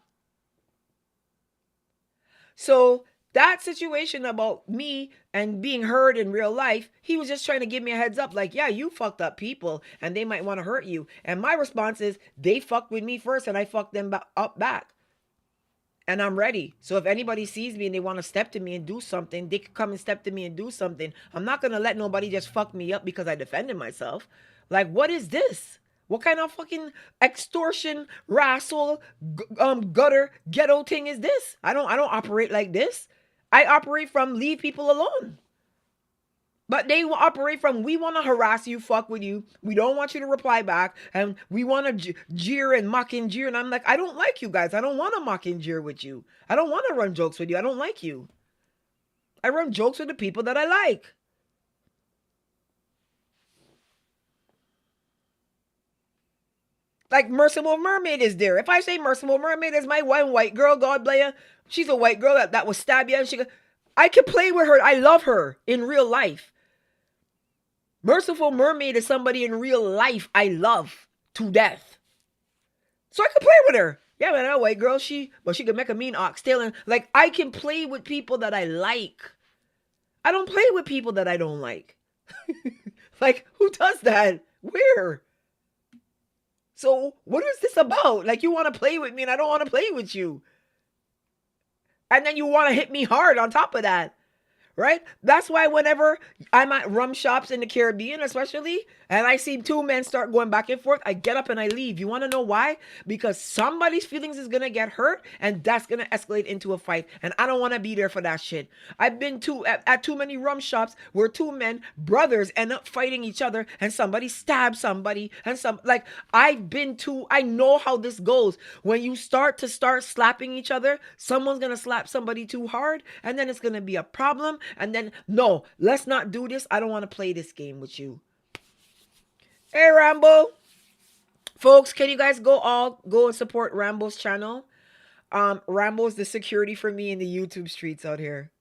So that situation about me and being hurt in real life, he was just trying to give me a heads up. Like, yeah, you fucked up people and they might want to hurt you. And my response is, they fucked with me first and I fucked them up back. And I'm ready. So if anybody sees me and they want to step to me and do something, they can come and step to me and do something. I'm not going to let nobody just fuck me up because I defended myself. Like, what is this? What kind of fucking extortion, wrestle, gutter, ghetto thing is this? I don't operate like this. I operate from leave people alone. But they operate from, we want to harass you, fuck with you. We don't want you to reply back. And we want to jeer and mock and jeer. And I'm like, I don't like you guys. I don't want to mock and jeer with you. I don't want to run jokes with you. I don't like you. I run jokes with the people that I like. Like Merciful Mermaid is there. If I say Merciful Mermaid is my one white girl, God bless her. She's a white girl that will stab you. And I can play with her. I love her in real life. Merciful Mermaid is somebody in real life I love to death. So I can play with her. Yeah, man, that white girl, she can make a mean oxtail. And like, I can play with people that I like. I don't play with people that I don't like. Like, who does that? Where? So what is this about? Like, you want to play with me and I don't want to play with you. And then you want to hit me hard on top of that. right? That's why whenever I'm at rum shops in the Caribbean, especially, and I see two men start going back and forth, I get up and I leave. You want to know why? Because somebody's feelings is gonna get hurt, and that's gonna escalate into a fight. And I don't want to be there for that shit. I've been at too many rum shops where two men, brothers, end up fighting each other, and somebody stabs somebody, and some like I've been to. I know how this goes. When you start slapping each other, someone's gonna slap somebody too hard, and then it's gonna be a problem. And then no, let's not do this. I don't want to play this game with you. Hey Rambo, folks, can you guys go and support Rambo's channel? Rambo's the security for me in the YouTube streets out here,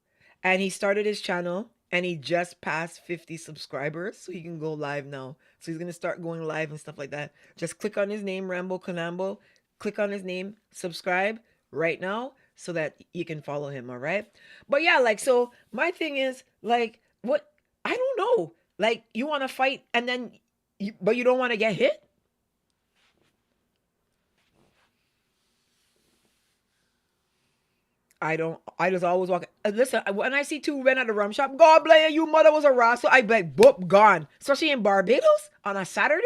and he started his channel and he just passed 50 subscribers, so he can go live now. So he's gonna start going live and stuff like that. Just click on his name, Rambo Kanambo. Click on his name, subscribe right now, so that you can follow him. All right. But yeah, like so, my thing is like, what I don't know. Like you want to fight and then, but you don't want to get hit. I don't. I just always walk. Listen, when I see two men at the rum shop, God bless you, mother was a rascal. I be like, boop, gone. Especially in Barbados on a Saturday,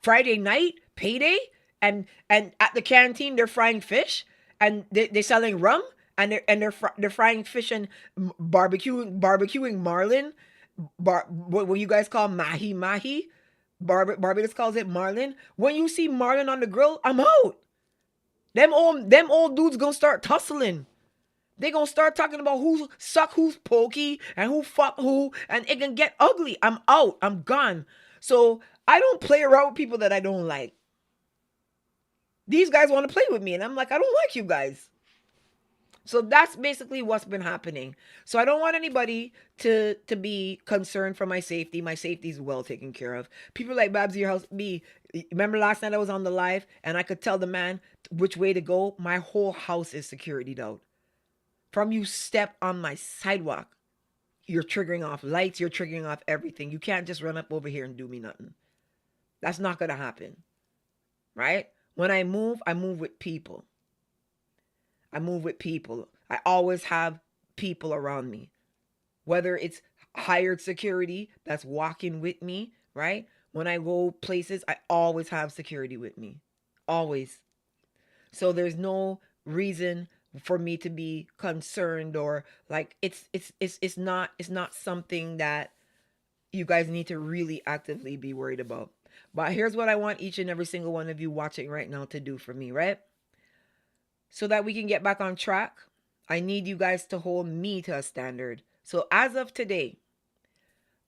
Friday night, payday, and at the canteen they're frying fish and they're selling rum and they're frying fish and barbecuing marlin. What you guys call mahi mahi. Barbados calls it marlin. When you see marlin on the grill, I'm out. Them old dudes gonna start tussling. They gonna start talking about who's suck who's pokey and who fuck who, and it can get ugly. I'm out. I'm gone. So I don't play around with people that I don't like. These guys want to play with me, and I'm like, I don't like you guys. So that's basically what's been happening. So I don't want anybody to be concerned for my safety. My safety is well taken care of. People like Babbzy, your house, me. Remember last night I was on the live and I could tell the man which way to go. My whole house is securityed out. From you step on my sidewalk, you're triggering off lights. You're triggering off everything. You can't just run up over here and do me nothing. That's not gonna happen, right? When I move with people. I move with people. I always have people around me, whether it's hired security that's walking with me, right? When I go places, I always have security with me. Always. So there's no reason for me to be concerned or like it's not something that you guys need to really actively be worried about. But here's what I want each and every single one of you watching right now to do for me, right? So that we can get back on track, I need you guys to hold me to a standard. So as of today,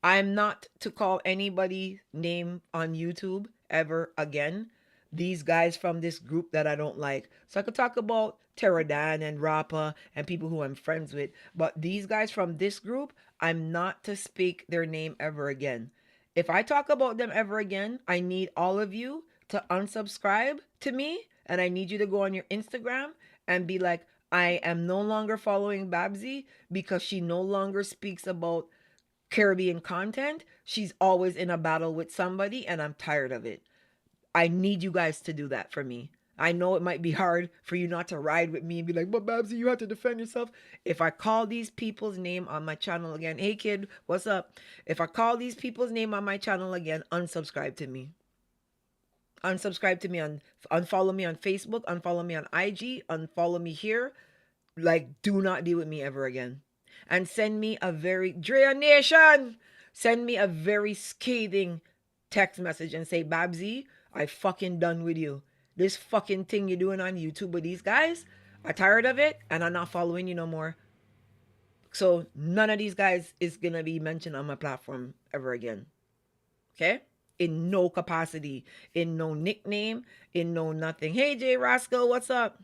I'm not to call anybody name on YouTube ever again. These guys from this group that I don't like. So I could talk about Teradan and Rapa and people who I'm friends with. But these guys from this group, I'm not to speak their name ever again. If I talk about them ever again, I need all of you to unsubscribe to me. And I need you to go on your Instagram and be like, I am no longer following Babbzy because she no longer speaks about Caribbean content. She's always in a battle with somebody, and I'm tired of it. I need you guys to do that for me. I know it might be hard for you not to ride with me and be like, but Babbzy, you have to defend yourself. If I call these people's name on my channel again, hey kid, what's up? If I call these people's name on my channel again, unsubscribe to me. Unsubscribe to me on, unfollow me on Facebook, unfollow me on IG, unfollow me here. Like, do not deal with me ever again. And send me a very, Drea Nation, send me a very scathing text message and say, Babbzy, I fucking done with you. This fucking thing you're doing on YouTube with these guys, I'm tired of it and I'm not following you no more. So none of these guys is gonna be mentioned on my platform ever again. Okay? In no capacity, in no nickname, in no nothing. Hey Jay Rascal, what's up?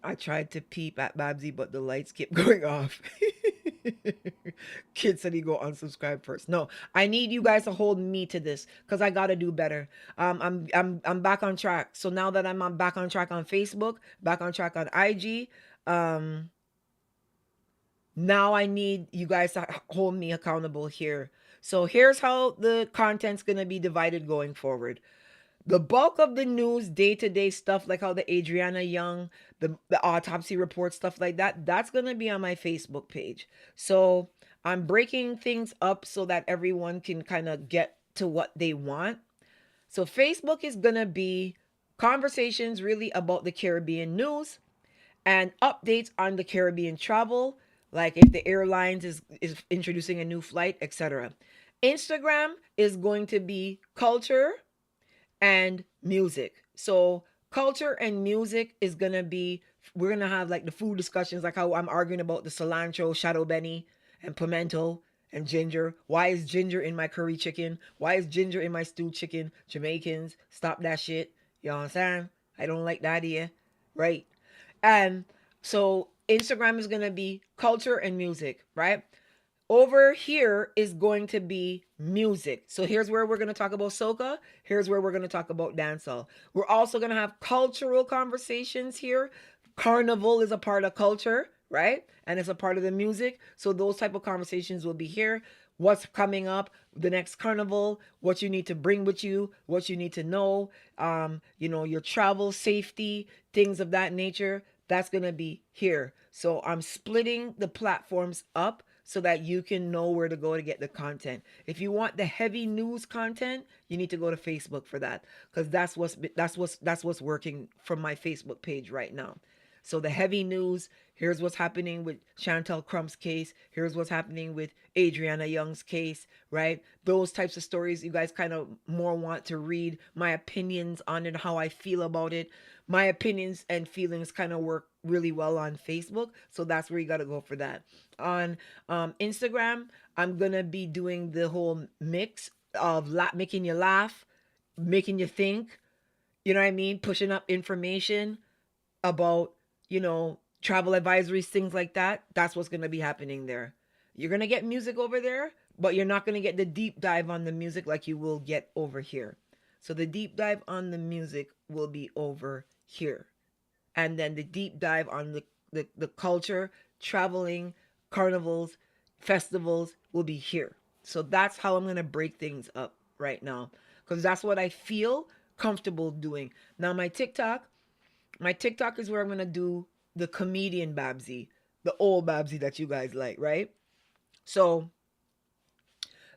I tried to peep at Babbzy, but the lights kept going off. Kid said he go unsubscribe first. No, I need you guys to hold me to this because I gotta do better. I'm back on track. So now that I'm back on track on Facebook, back on track on IG, now I need you guys to hold me accountable here. So here's how the content's gonna be divided going forward. The bulk of the news, day to day stuff, like how the Adriana Young, the autopsy report, stuff like that, that's gonna be on my Facebook page. So I'm breaking things up so that everyone can kind of get to what they want. So Facebook is gonna be conversations really about the Caribbean news and updates on the Caribbean travel, like if the airlines is introducing a new flight, etc. Instagram is going to be culture and music. So culture and music is gonna be, we're gonna have like the food discussions, like how I'm arguing about the cilantro, shadow benny, and pimento and ginger. Why is ginger in my curry chicken? Why is ginger in my stewed chicken? Jamaicans, stop that shit. You know what I'm saying? I don't like that idea. Right? And so Instagram is gonna be culture and music, right? Over here is going to be music. So here's where we're going to talk about soca. Here's where we're going to talk about dancehall. We're also going to have cultural conversations here. Carnival is a part of culture, right? And it's a part of the music. So those type of conversations will be here. What's coming up, the next carnival, what you need to bring with you, what you need to know, your travel safety, things of that nature. That's going to be here. So I'm splitting the platforms up so that you can know where to go to get the content. If you want the heavy news content, you need to go to Facebook for that, because that's what's working from my Facebook page right now. So the heavy news, here's what's happening with Chantel Crump's case, here's what's happening with Adriana Young's case, right? Those types of stories you guys kind of more want to read my opinions on it, how I feel about it. My opinions and feelings kind of work really well on Facebook, so that's where you got to go for that. On Instagram, I'm gonna be doing the whole mix of making you laugh, making you think. You know what I mean? Pushing up information about, travel advisories, things like that. That's what's gonna be happening there. You're gonna get music over there, but you're not gonna get the deep dive on the music like you will get over here. So the deep dive on the music will be over here, and then the deep dive on the culture, traveling, carnivals, festivals will be here. So that's how I'm gonna break things up right now, because that's what I feel comfortable doing. Now my TikTok is where I'm gonna do the comedian Babbzy, the old Babbzy that you guys like, right? So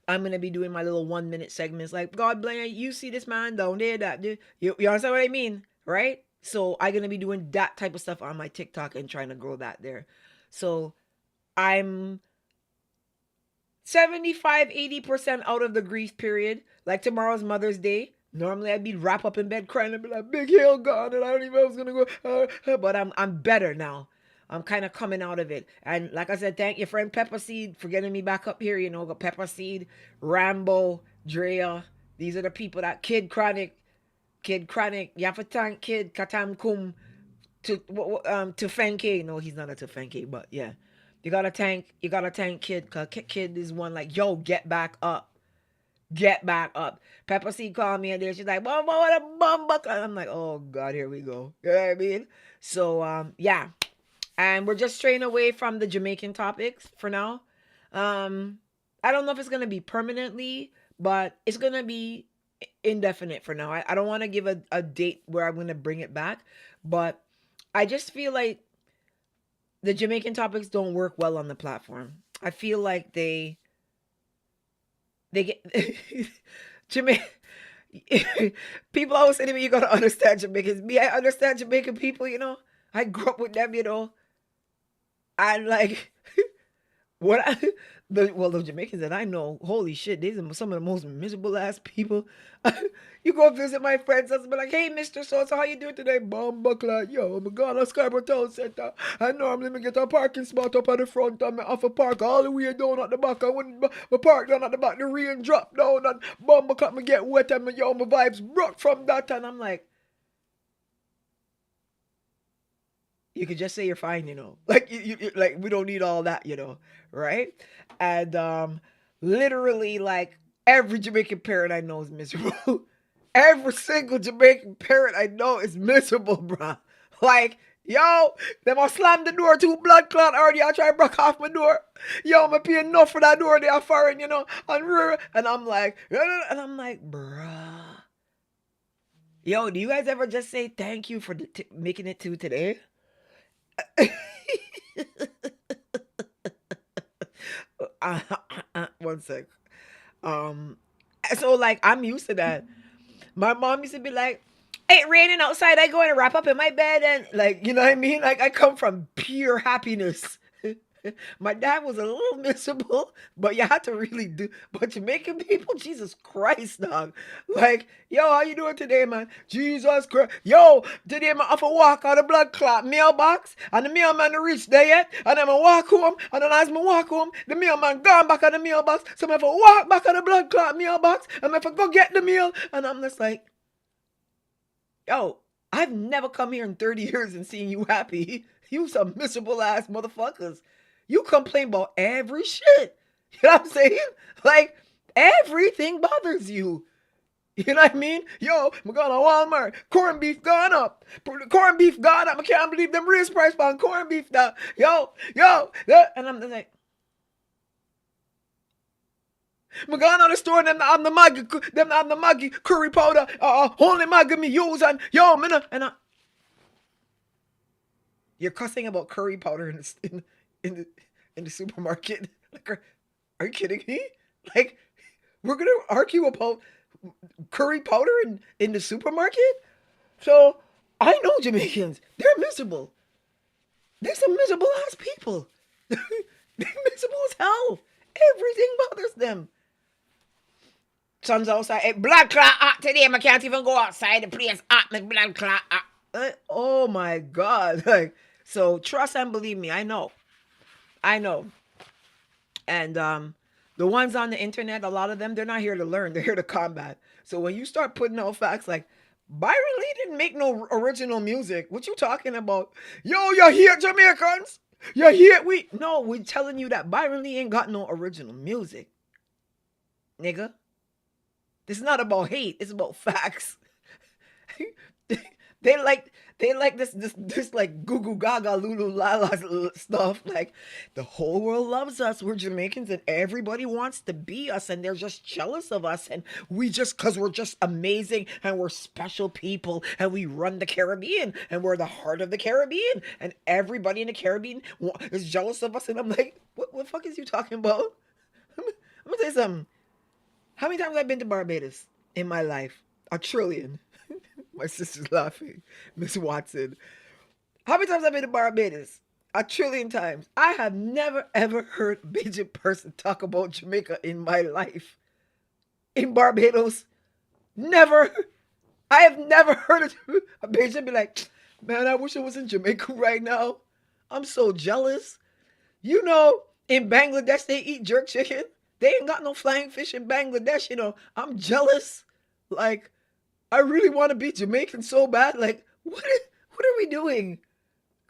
I'm gonna be doing my little 1 minute segments, like, God bless you, see this man down there, that dude. You understand what I mean, right? So I'm gonna be doing that type of stuff on my TikTok and trying to grow that there. So I'm 75-80% out of the grief period. Like tomorrow's Mother's Day. Normally I'd be wrapped up in bed crying and be like, big hill gone, and I don't even know I was gonna go. But I'm better now. I'm kind of coming out of it. And like I said, thank your friend Pepper Seed for getting me back up here. Got Pepper Seed, Rambo, Drea. These are the people that Kid Chronic. You have to thank Kid Katam Kum to Fenke. No, he's not a to Fenke, but yeah. You gotta thank Kid, cause Kid is one like, yo, get back up. Get back up. Pepper C called me and there she's like, "Mom, what a bum buckle." I'm like, oh God, here we go. You know what I mean? So yeah. And we're just straying away from the Jamaican topics for now. Um I don't know if it's gonna be permanently, but it's gonna be indefinite for now. I don't want to give a date where I'm gonna bring it back, but I just feel like the Jamaican topics don't work well on the platform. I feel like they get Jamaican people always say to me, "You gotta understand Jamaicans." Me, I understand Jamaican people. I grew up with them. And like what I, the Jamaicans that I know, holy shit, these are some of the most miserable ass people. You go visit my friends, I'll be like, "Hey, Mister So, how you doing today?" Bomb buckler, yo, I'm going to Scarborough Town Center. I normally me get a parking spot up at the front and me off a park all the way down at the back. I when my park down at the back, the rain drop down and bomb buckler me get wet and my vibes broke from that, and I'm like, you could just say you're fine. Like like we don't need all that. Right? And literally like every Jamaican parent I know is miserable. Every single Jamaican parent I know is miserable, bruh. Like, yo, them I slam the door to blood clot already. I try to break off my door. Yo, I'm pay enough for that door they are foreign, and I'm like, bruh. Yo, do you guys ever just say thank you for making it to today? uh, One sec. Um, so like I'm used to that. My mom used to be like, "It raining outside. I go and wrap up in my bed and like, you know what I mean? Like I come from pure happiness." My dad was a little miserable, but you had to really do. But Jamaican people, Jesus Christ, dog. Like, yo, how you doing today, man? Jesus Christ. Yo, today I have to walk out the blood clot mailbox, and the mailman reached there yet, and I'm walk home, and then as I walk home, the mailman gone back on the mailbox, so I have to walk back on the blood clot mailbox, and I have to go get the mail, and I'm just like, yo, I've never come here in 30 years and seen you happy. You some miserable ass motherfuckers. You complain about every shit. You know what I'm saying? Like, everything bothers you. You know what I mean? Yo, I'm going to Walmart. Corned beef gone up. Corned beef gone up. I can't believe them raise price on corned beef now. Yo. And I'm just like, I'm going to the store and them I'm the Maggi curry powder. Only Maggi me use and yo, man. And you're cussing about curry powder in the in the supermarket. Like, are you kidding me? Like, we're gonna argue about curry powder in the supermarket? So I know Jamaicans. They're miserable. They're some miserable ass people. They're miserable as hell. Everything bothers them. Sun's outside. Hey, blood clot hot today. I can't even go outside. The place hot. My blood clot hot. Oh my god. Like, so trust and believe me. I know. I know. And the ones on the internet, a lot of them, they're not here to learn. They're here to combat. So when you start putting out facts like Byron Lee didn't make no original music, what you talking about? Yo, you hear Jamaicans? You hear we? No, we're telling you that Byron Lee ain't got no original music, nigga. This is not about hate. It's about facts. they like this like goo goo gaga lulu la la stuff. Like the whole world loves us. We're Jamaicans and everybody wants to be us and they're just jealous of us and we just cause we're just amazing and we're special people and we run the Caribbean and we're the heart of the Caribbean and everybody in the Caribbean is jealous of us and I'm like, what the fuck is you talking about? I'm gonna say something. How many times I've been to Barbados in my life? A trillion. My sister's laughing. Miss Watson. How many times I've been to Barbados? A trillion times. I have never ever heard a Bajan person talk about Jamaica in my life. In Barbados. Never. I have never heard a Bajan be like, man, I wish I was in Jamaica right now. I'm so jealous. You know, in Bangladesh they eat jerk chicken. They ain't got no flying fish in Bangladesh, you know. I'm jealous. Like, I really want to be Jamaican so bad. Like, what are we doing?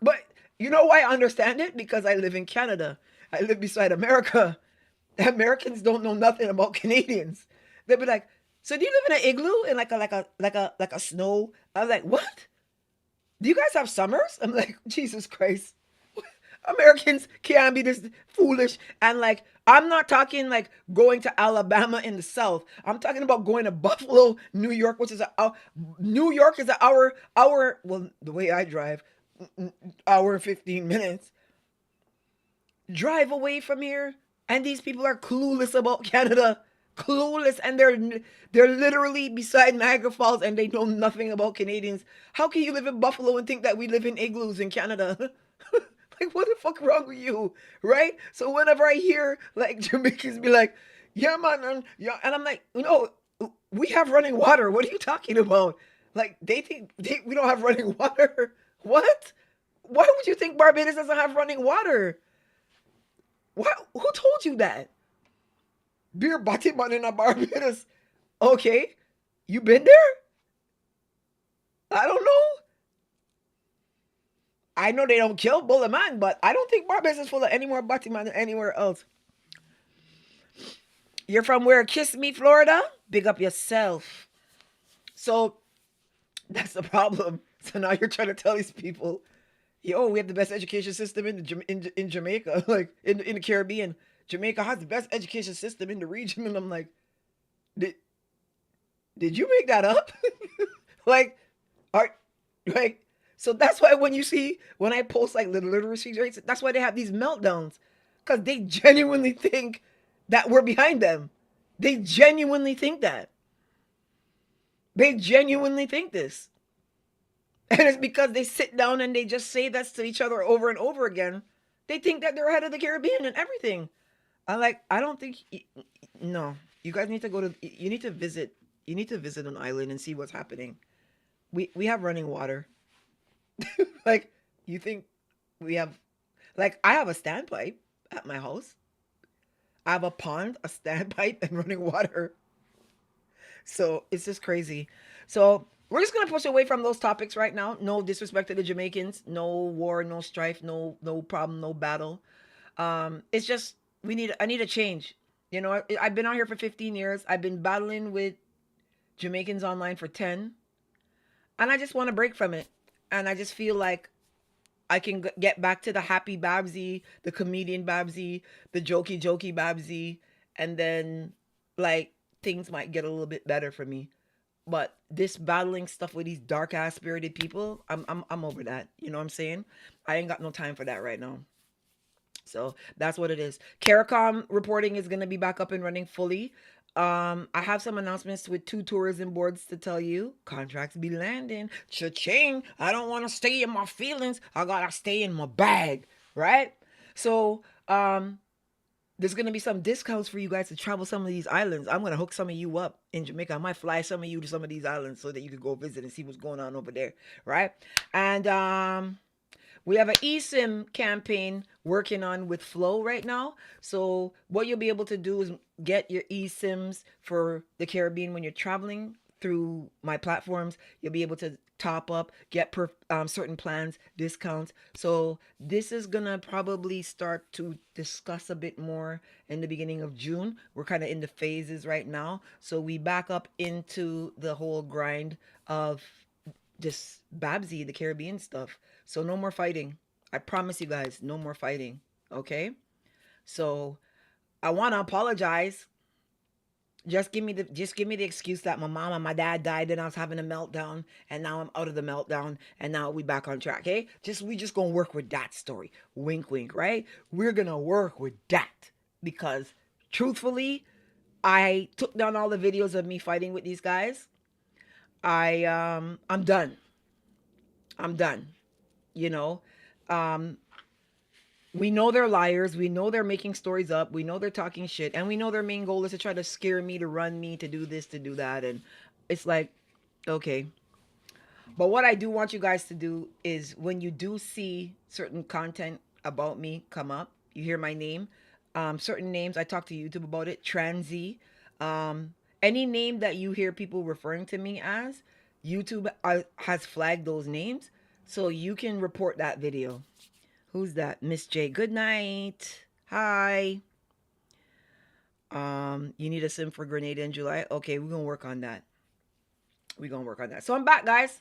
But you know why I understand it? Because I live in Canada. I live beside America. The Americans don't know nothing about Canadians. They'll be like, so do you live in an igloo in like a snow? I was like, what? Do you guys have summers? I'm like, Jesus Christ. Americans can't be this foolish and like I'm not talking like going to Alabama in the South. I'm talking about going to Buffalo, New York, which is New York is an hour. Well, the way I drive, hour and 15 minutes drive away from here, and these people are clueless about Canada, clueless, and they're literally beside Niagara Falls, and they know nothing about Canadians. How can you live in Buffalo and think that we live in igloos in Canada? Like, what the fuck wrong with you, right? So whenever I hear like Jamaicans be like, "Yeah, man," and I'm like, "No, we have running water. What are you talking about?" Like they think we don't have running water. What? Why would you think Barbados doesn't have running water? What? Who told you that? Beer bati man in a Barbados. Okay, you been there? I don't know. I know they don't kill Bullet Man, but I don't think Barbados is full of any more Batman than anywhere else. You're from where? Kiss Me, Florida? Big up yourself. So that's the problem. So now you're trying to tell these people, yo, we have the best education system in Jamaica, like in the Caribbean. Jamaica has the best education system in the region, and I'm like, did did you make that up? Like, are like so that's why when you see when I post like the literacy rates, that's why they have these meltdowns. Because they genuinely think that we're behind them. They genuinely think that. They genuinely think this. And it's because they sit down and they just say that to each other over and over again. They think that they're ahead of the Caribbean and everything. I like. I don't think. No, you guys need to go to. You need to visit. You need to visit an island and see what's happening. We have running water. Like you think we have. Like I have a standpipe at my house. I have a pond, a standpipe, and running water. So it's just crazy. So we're just gonna push away from those topics right now. No disrespect to the Jamaicans. No war, no strife, no problem, no battle. It's just I need a change. You know, I've been out here for 15 years. I've been battling with Jamaicans online for 10, and I just want to break from it. And I just feel like I can get back to the happy Babbzy, the comedian Babbzy, the jokey Babbzy, and then like things might get a little bit better for me. But this battling stuff with these dark ass spirited people, I'm over that. You know what I'm saying? I ain't got no time for that right now. So that's what it is. CARICOM reporting is gonna be back up and running fully. I have some announcements with two tourism boards to tell you. Contracts be landing. Cha-ching. I don't want to stay in my feelings. I gotta stay in my bag, right? So, there's gonna be some discounts for you guys to travel some of these islands. I'm gonna hook some of you up in Jamaica. I might fly some of you to some of these islands so that you could go visit and see what's going on over there, right? And we have an eSIM campaign working on with Flow right now. So what you'll be able to do is get your eSIMs for the Caribbean when you're traveling through my platforms. You'll be able to top up, get certain plans, discounts. So this is gonna probably start to discuss a bit more in the beginning of June. We're kind of in the phases right now. So we back up into the whole grind of just Babbzy, the Caribbean stuff. So no more fighting. I promise you guys, no more fighting. Okay? So I wanna apologize. Just give me the excuse that my mom and my dad died and I was having a meltdown and now I'm out of the meltdown and now we back on track. Okay? We just gonna work with that story. Wink wink, right? We're gonna work with that. Because truthfully, I took down all the videos of me fighting with these guys. I'm done. I'm done. You know, um, we know they're liars. We know they're making stories up. We know they're talking shit, and we know their main goal is to try to scare me, to run me, to do this, to do that, and it's like, okay. But what I do want you guys to do is when you do see certain content about me come up, you hear my name, certain names. I talk to YouTube about it. Transy, any name that you hear people referring to me as, YouTube has flagged those names, so you can report that video. Who's that? Miss J. Good night. Hi. You need a sim for Grenada in July? Okay, we're gonna work on that. We're gonna work on that. So I'm back, guys.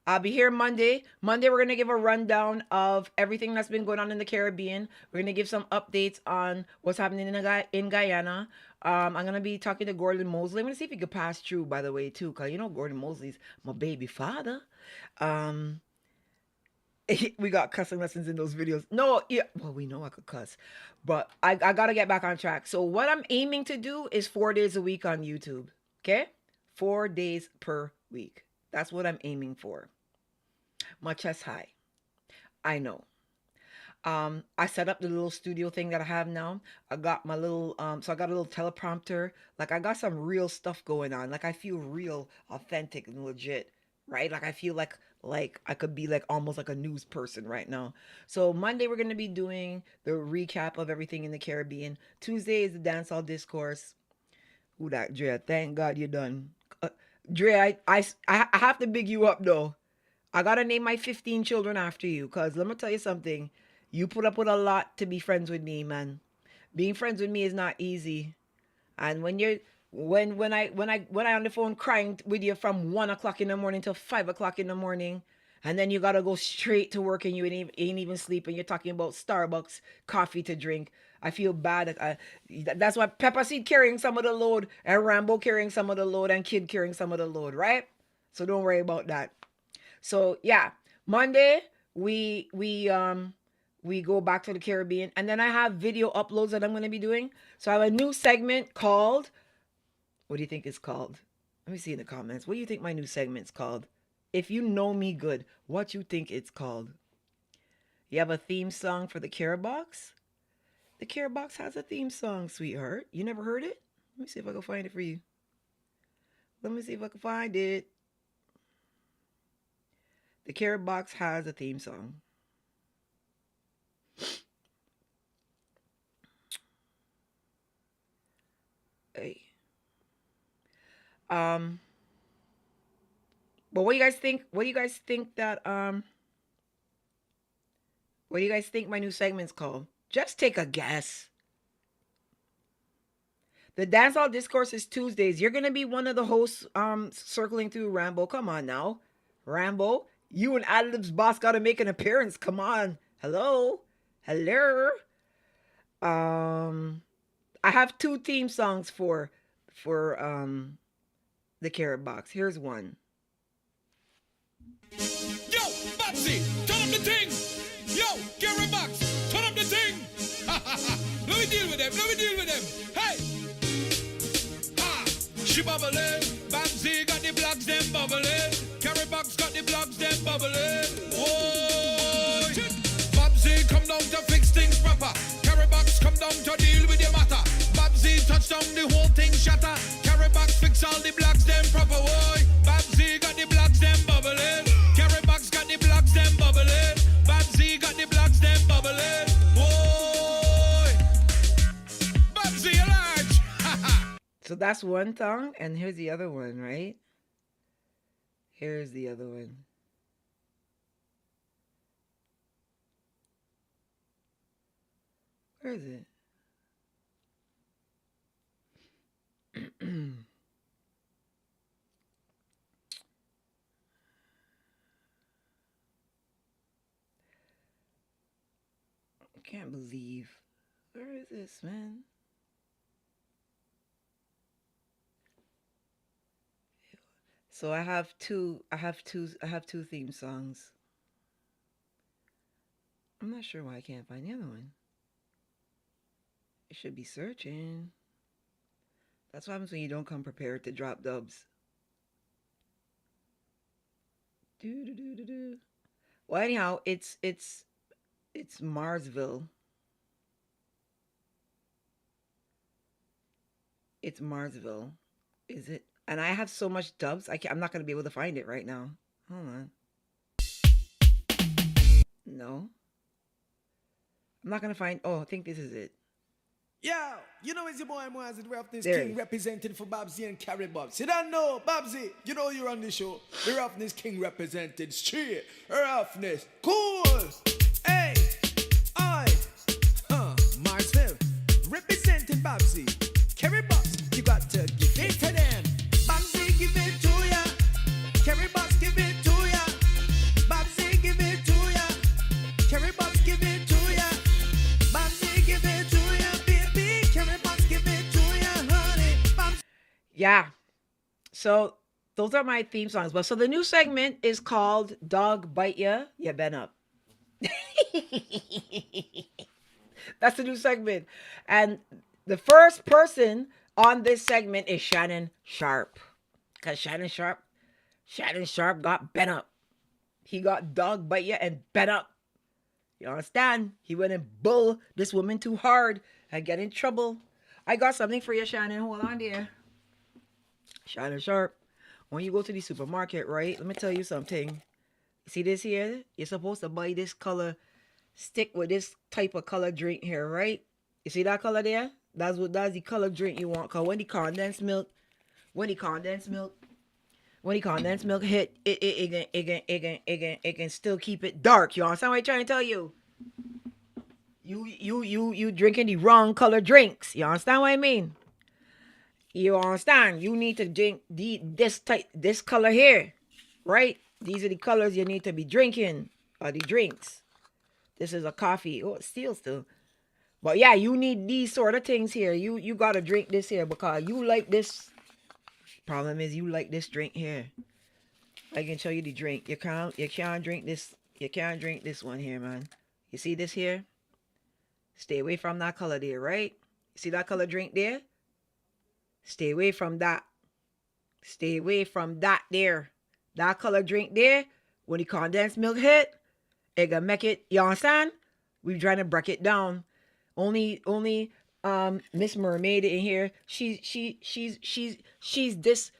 I'll be here Monday. Monday, we're going to give a rundown of everything that's been going on in the Caribbean. We're going to give some updates on what's happening in Guyana. I'm going to be talking to Gordon Mosley. I'm going to see if he could pass through, by the way, too, because you know Gordon Mosley's my baby father. Um, we got cussing lessons in those videos. No, yeah, well, we know I could cuss, but I got to get back on track. So what I'm aiming to do is 4 days a week on YouTube. Okay? 4 days per week. That's what I'm aiming for. My chest high. I know. I set up the little studio thing that I have now. I got my little so I got a little teleprompter. Like I got some real stuff going on. Like I feel real authentic and legit, right? Like I feel like I could be like almost like a news person right now. So Monday we're gonna be doing the recap of everything in the Caribbean. Tuesday is the dancehall discourse. Who that, Dre? Thank God you're done. Dre, I have to big you up though. I gotta name my 15 children after you, cause let me tell you something. You put up with a lot to be friends with me, man. Being friends with me is not easy. And when you're when I on the phone crying with you from 1 o'clock in the morning till 5 o'clock in the morning, and then you gotta go straight to work and you ain't even sleeping. You're talking about Starbucks coffee to drink. I feel bad that's why Pepper Seed carrying some of the load and Rambo carrying some of the load and Kid carrying some of the load, right? So don't worry about that. So yeah, Monday we go back to the Caribbean, and then I have video uploads that I'm going to be doing. So I have a new segment called, what do you think it's called? Let me see in the comments. What do you think my new segment's called? If you know me good, what you think it's called? You have a theme song for the Care Box? The Care Box has a theme song, sweetheart. You never heard it? Let me see if I can find it for you. Let me see if I can find it. The Care Box has a theme song. Hey. Um but what do you guys think? What do you guys think that what do you guys think my new segment's called? Just take a guess. The Dancehall Discourse is Tuesdays. You're gonna be one of the hosts circling through Rambo. Come on now. Rambo. You and Adlib's boss gotta make an appearance. Come on. Hello. Hello. I have two theme songs for the Carrot Box. Here's one. Yo, Babbzy, turn up the thing. Yo, Carrot Box, turn up the thing. Let me deal with them. Hey. She bubbling. Babbzy got the blogs, them bubbling. Carrot Box got the blogs, them bubbling. Whoa. Babbzy come down to fix things proper. Carrot Box come down to deal with your matter. Babbzy touch down the whole thing shatter. Carrot Box fix all the blogs, them proper. Whoa. Babbzy got the blogs, them bubbling. Carrot Box got the blogs, them bubbling. Babbzy got the blogs, them bubbling. Whoa. Babbzy, you large. So that's one song, and here's the other one, right? Here's the other one. Where is it? I can't believe. Where is this, man? So I have two theme songs. I'm not sure why I can't find the other one. It should be searching. That's what happens when you don't come prepared to drop dubs. Do. Well, anyhow, it's Marsville. It's Marsville. Is it? And I have so much dubs, I'm not going to be able to find it right now. Hold on. No. I'm not going to find... Oh, I think this is it. Yeah, you know it's your boy Moaz, the Roughness There King it is. representing for Babbzy and Carrie Bobs. You don't know, Babbzy, you know you're on the show. The Roughness King represented straight. Roughness, cool. Hey, Marsville, representing Babbzy. Carrie Bobs, you got to give it to them. Babbzy, give it to ya. Carrie Bobs, give it to ya. Babbzy, give it to ya. Carrie Bobs, give it to ya. Babbzy, give it to ya, baby. Carrie Bobs, give it to ya, honey. Babbzy. Yeah. So those are my theme songs. But so the new segment is called Dog Bite Ya, You Been Up. That's the new segment. And the first person on this segment is Shannon Sharp. Because Shannon Sharp got bent up. He got dog bite ya and bent up. You understand? He went and bull this woman too hard and get in trouble. I got something for you, Shannon. Hold on there. Shannon Sharp. When you go to the supermarket, right? Let me tell you something. See this here? You're supposed to buy this color, stick with this type of color drink here, right? You see that color there? That's the color drink you want. Cause when the condensed milk hit, it can still keep it dark. You understand what I'm trying to tell you? You drinking the wrong color drinks. You understand what I mean? You understand? You need to drink this color here, right? These are the colors you need to be drinking, or the drinks. This is a coffee. Oh, it's still. But yeah, you need these sort of things here. You gotta drink this here because you like this. Problem is you like this drink here. I can show you the drink. You can't drink this. You can't drink this one here, man. You see this here? Stay away from that color there, right? See that color drink there? Stay away from that. Stay away from that there. That color drink there, when the condensed milk hit, it gonna make it, you understand? We trying to break it down. Only Miss Mermaid in here. She's this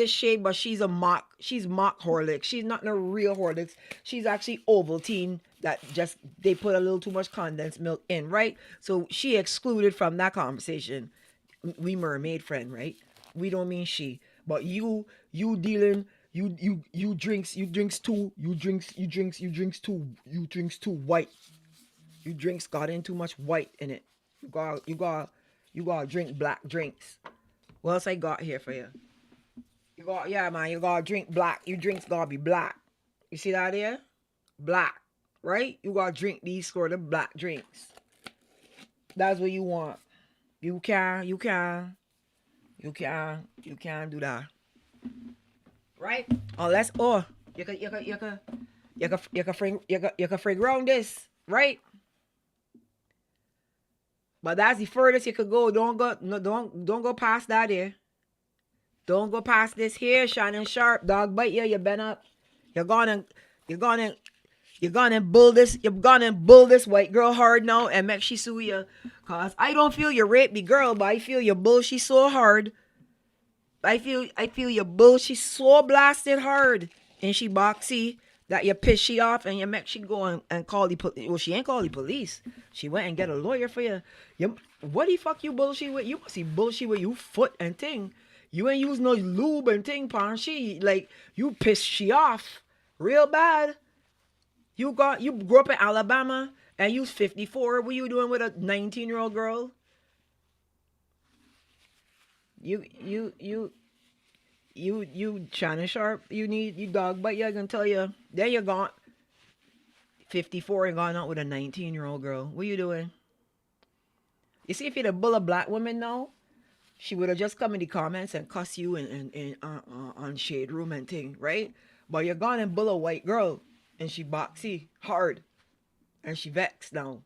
shade, but she's mock Horlicks. She's not no real Horlicks. She's actually Ovaltine that just they put a little too much condensed milk in, right? So she excluded from that conversation. We mermaid friend, right? We don't mean she, but you dealing you drinks too white. You drinks got in too much white in it. You got drink black drinks. What else I got here for you? You gotta drink black. Your drinks gotta be black. You see that here? Black, right? You gotta drink these sort of black drinks. That's what you want. You can do that. Right? Unless you can frig around this, right? But that's the furthest you could go. Don't go past that here. Don't go past this here, Shannon Sharp. Dog bite you, you been up. You're gonna bull this white girl hard now and make she sue you. Cause I don't feel you rape the girl, but I feel your bull she so hard. I feel your bull she so blasted hard. And she boxy that you piss she off and you make she go and call the police. Well, she ain't call the police. She went and get a lawyer for you. What the fuck you bullshit with? You must see bullshit with you foot and thing. You ain't use no lube and thing, pon. She like you piss she off real bad. You grew up in Alabama and you was 54. What you doing with a 19-year-old girl? You Shannon Sharp, you dog bite you, I can tell you. There you gone. 54 and gone out with a 19-year-old girl. What you doing? You see, if you'd a bull a black woman now, she would have just come in the comments and cuss you on Shade Room and thing, right? But you're gone and bull a white girl and she boxy hard and she vexed now.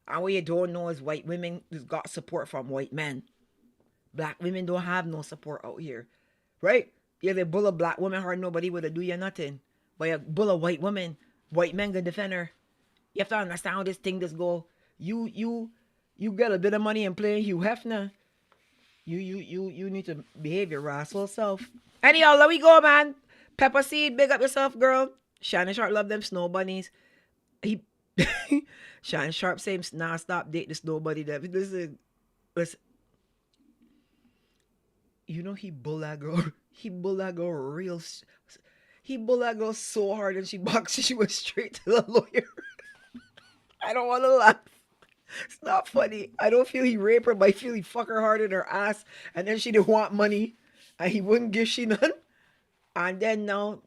And what you don't know is white women just got support from white men. Black women don't have no support out here. Right? You have a bull a black woman hard, nobody would have do you nothing. But you bull a white woman, white men can defend her. You have to understand how this thing just go. You get a bit of money and playing Hugh Hefner. You need to behave your rascal self. Anyhow, let me go, man. Pepper Seed, big up yourself, girl. Shannon Sharp love them snow bunnies. Shannon Sharp says, nah, stop date the snow bunny. Listen. You know he bull that girl. He bull that girl real. He bull that girl so hard and she boxed. She went straight to the lawyer. I don't want to laugh. It's not funny. I don't feel he raped her, but I feel he fuck her hard in her ass. And then she didn't want money. And he wouldn't give she none. And then now,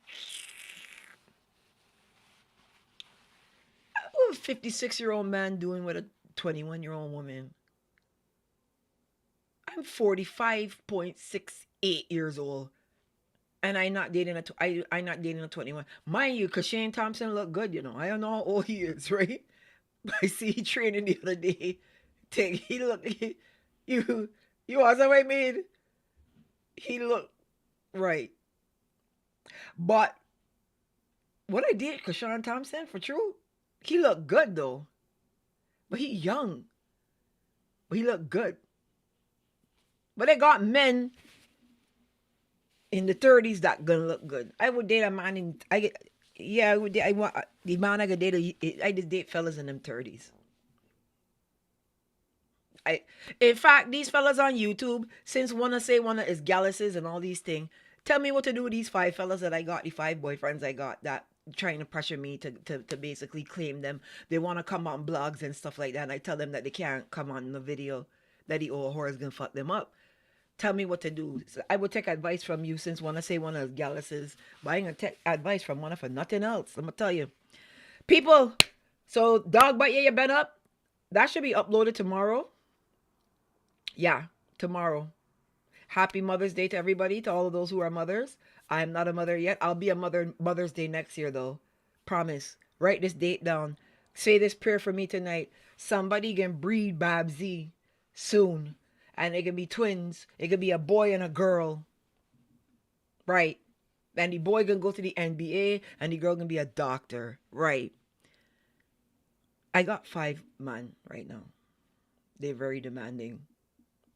what a 56-year-old man doing with a 21-year-old woman? I'm 45.68 years old. And I'm not dating I'm not dating a 21. Mind you, because Shane Thompson look good, you know. I don't know how old he is, right? I see he training the other day. You want what I mean? He look right. But what I did, because Sean Thompson, for true, he look good though. But he young. But he look good. But they got men in the 30s that gonna look good. I would date a man in I would date, I want the man I could date. I just date fellas in them 30s. In fact, these fellas on YouTube, since one is galluses and all these things, tell me what to do with these 5 fellas that I got, the 5 boyfriends I got that trying to pressure me to basically claim them. They want to come on blogs and stuff like that, and I tell them that they can't come on the video, that the old whore is gonna fuck them up. Tell me what to do. So I would take advice from you since one is galluses, but I ain't gonna take advice from one for nothing else. I'm gonna tell you. People, so Dog Bite You Been Up, that should be uploaded tomorrow. Yeah, tomorrow. Happy Mother's Day to everybody, to all of those who are mothers. I am not a mother yet. I'll be a Mother's Day next year though. Promise. Write this date down. Say this prayer for me tonight. Somebody can breed Babbzy soon. And it can be twins. It could be a boy and a girl. Right. And the boy can go to the NBA and the girl can be a doctor. Right. I got 5 men right now. They're very demanding.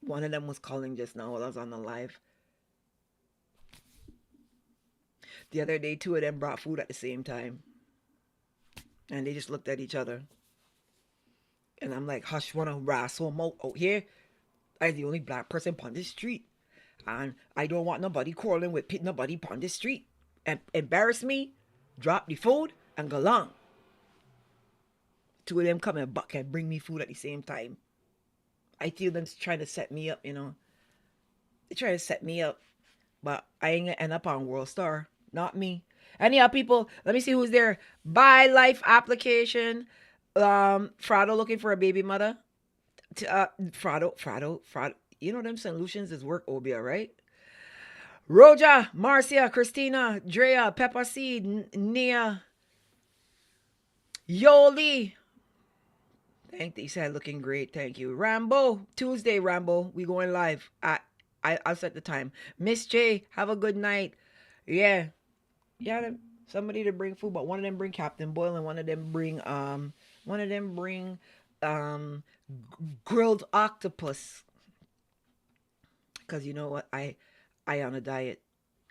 One of them was calling just now while I was on the live. The other day, 2 of them brought food at the same time. And they just looked at each other. And I'm like, hush, wanna wrestle them out here? I'm the only black person on this street. And I don't want nobody quarreling with nobody on this street. And embarrass me, drop the food, and go along. 2 of them come and buck and bring me food at the same time. I feel them trying to set me up, you know. They try to set me up. But I ain't gonna end up on World Star. Not me. Anyhow, people, let me see who's there. Buy life application. Frado looking for a baby mother. Frado. You know them solutions is work, Obia, right? Roja, Marcia, Christina, Drea, Peppa Seed, Nia, Yoli. Thank you. Said looking great. Thank you. Rambo. Tuesday, Rambo. We going live. I'll set the time. Miss J, have a good night. Yeah. Yeah, somebody to bring food, but one of them bring Captain Boyle and one of them bring grilled octopus. Cause you know what? I on a diet.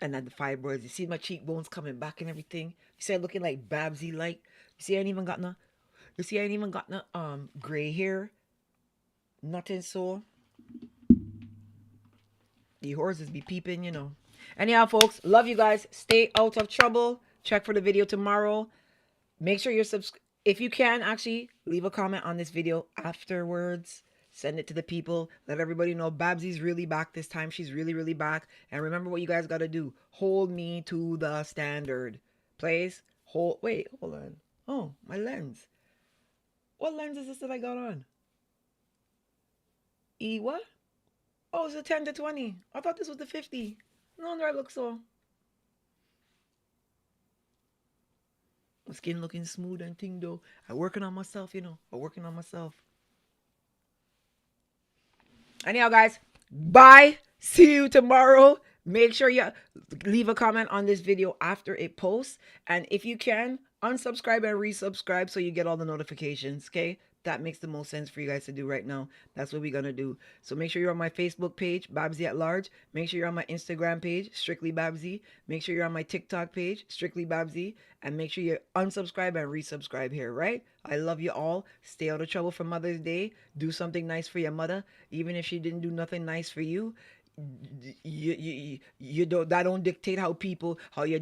And then the fibroids. You see my cheekbones coming back and everything. You see I'm looking like Babbzy like. You see I ain't even got no gray hair. Nothing so. The horses be peeping, you know. Anyhow, folks, love you guys. Stay out of trouble. Check for the video tomorrow. Make sure you're if you can, actually, leave a comment on this video afterwards. Send it to the people. Let everybody know Babbzy's really back this time. She's really, really back. And remember what you guys got to do. Hold me to the standard. Please. Hold on. Oh, my lens. What lens is this that I got on? What? Oh, it's a 10 to 20. I thought this was the 50. No wonder I look so. My skin looking smooth and thing though. I'm working on myself, you know. I'm working on myself. Anyhow, guys. Bye. See you tomorrow. Make sure you leave a comment on this video after it posts. And if you can, unsubscribe and resubscribe so you get all the notifications, okay? That makes the most sense for you guys to do right now. That's what we're going to do. So make sure you're on my Facebook page, Babbzy at Large. Make sure you're on my Instagram page, Strictly Babbzy. Make sure you're on my TikTok page, Strictly Babbzy. And make sure you unsubscribe and resubscribe here, right? I love you all. Stay out of trouble for Mother's Day. Do something nice for your mother. Even if she didn't do nothing nice for you. You don't, that don't dictate how you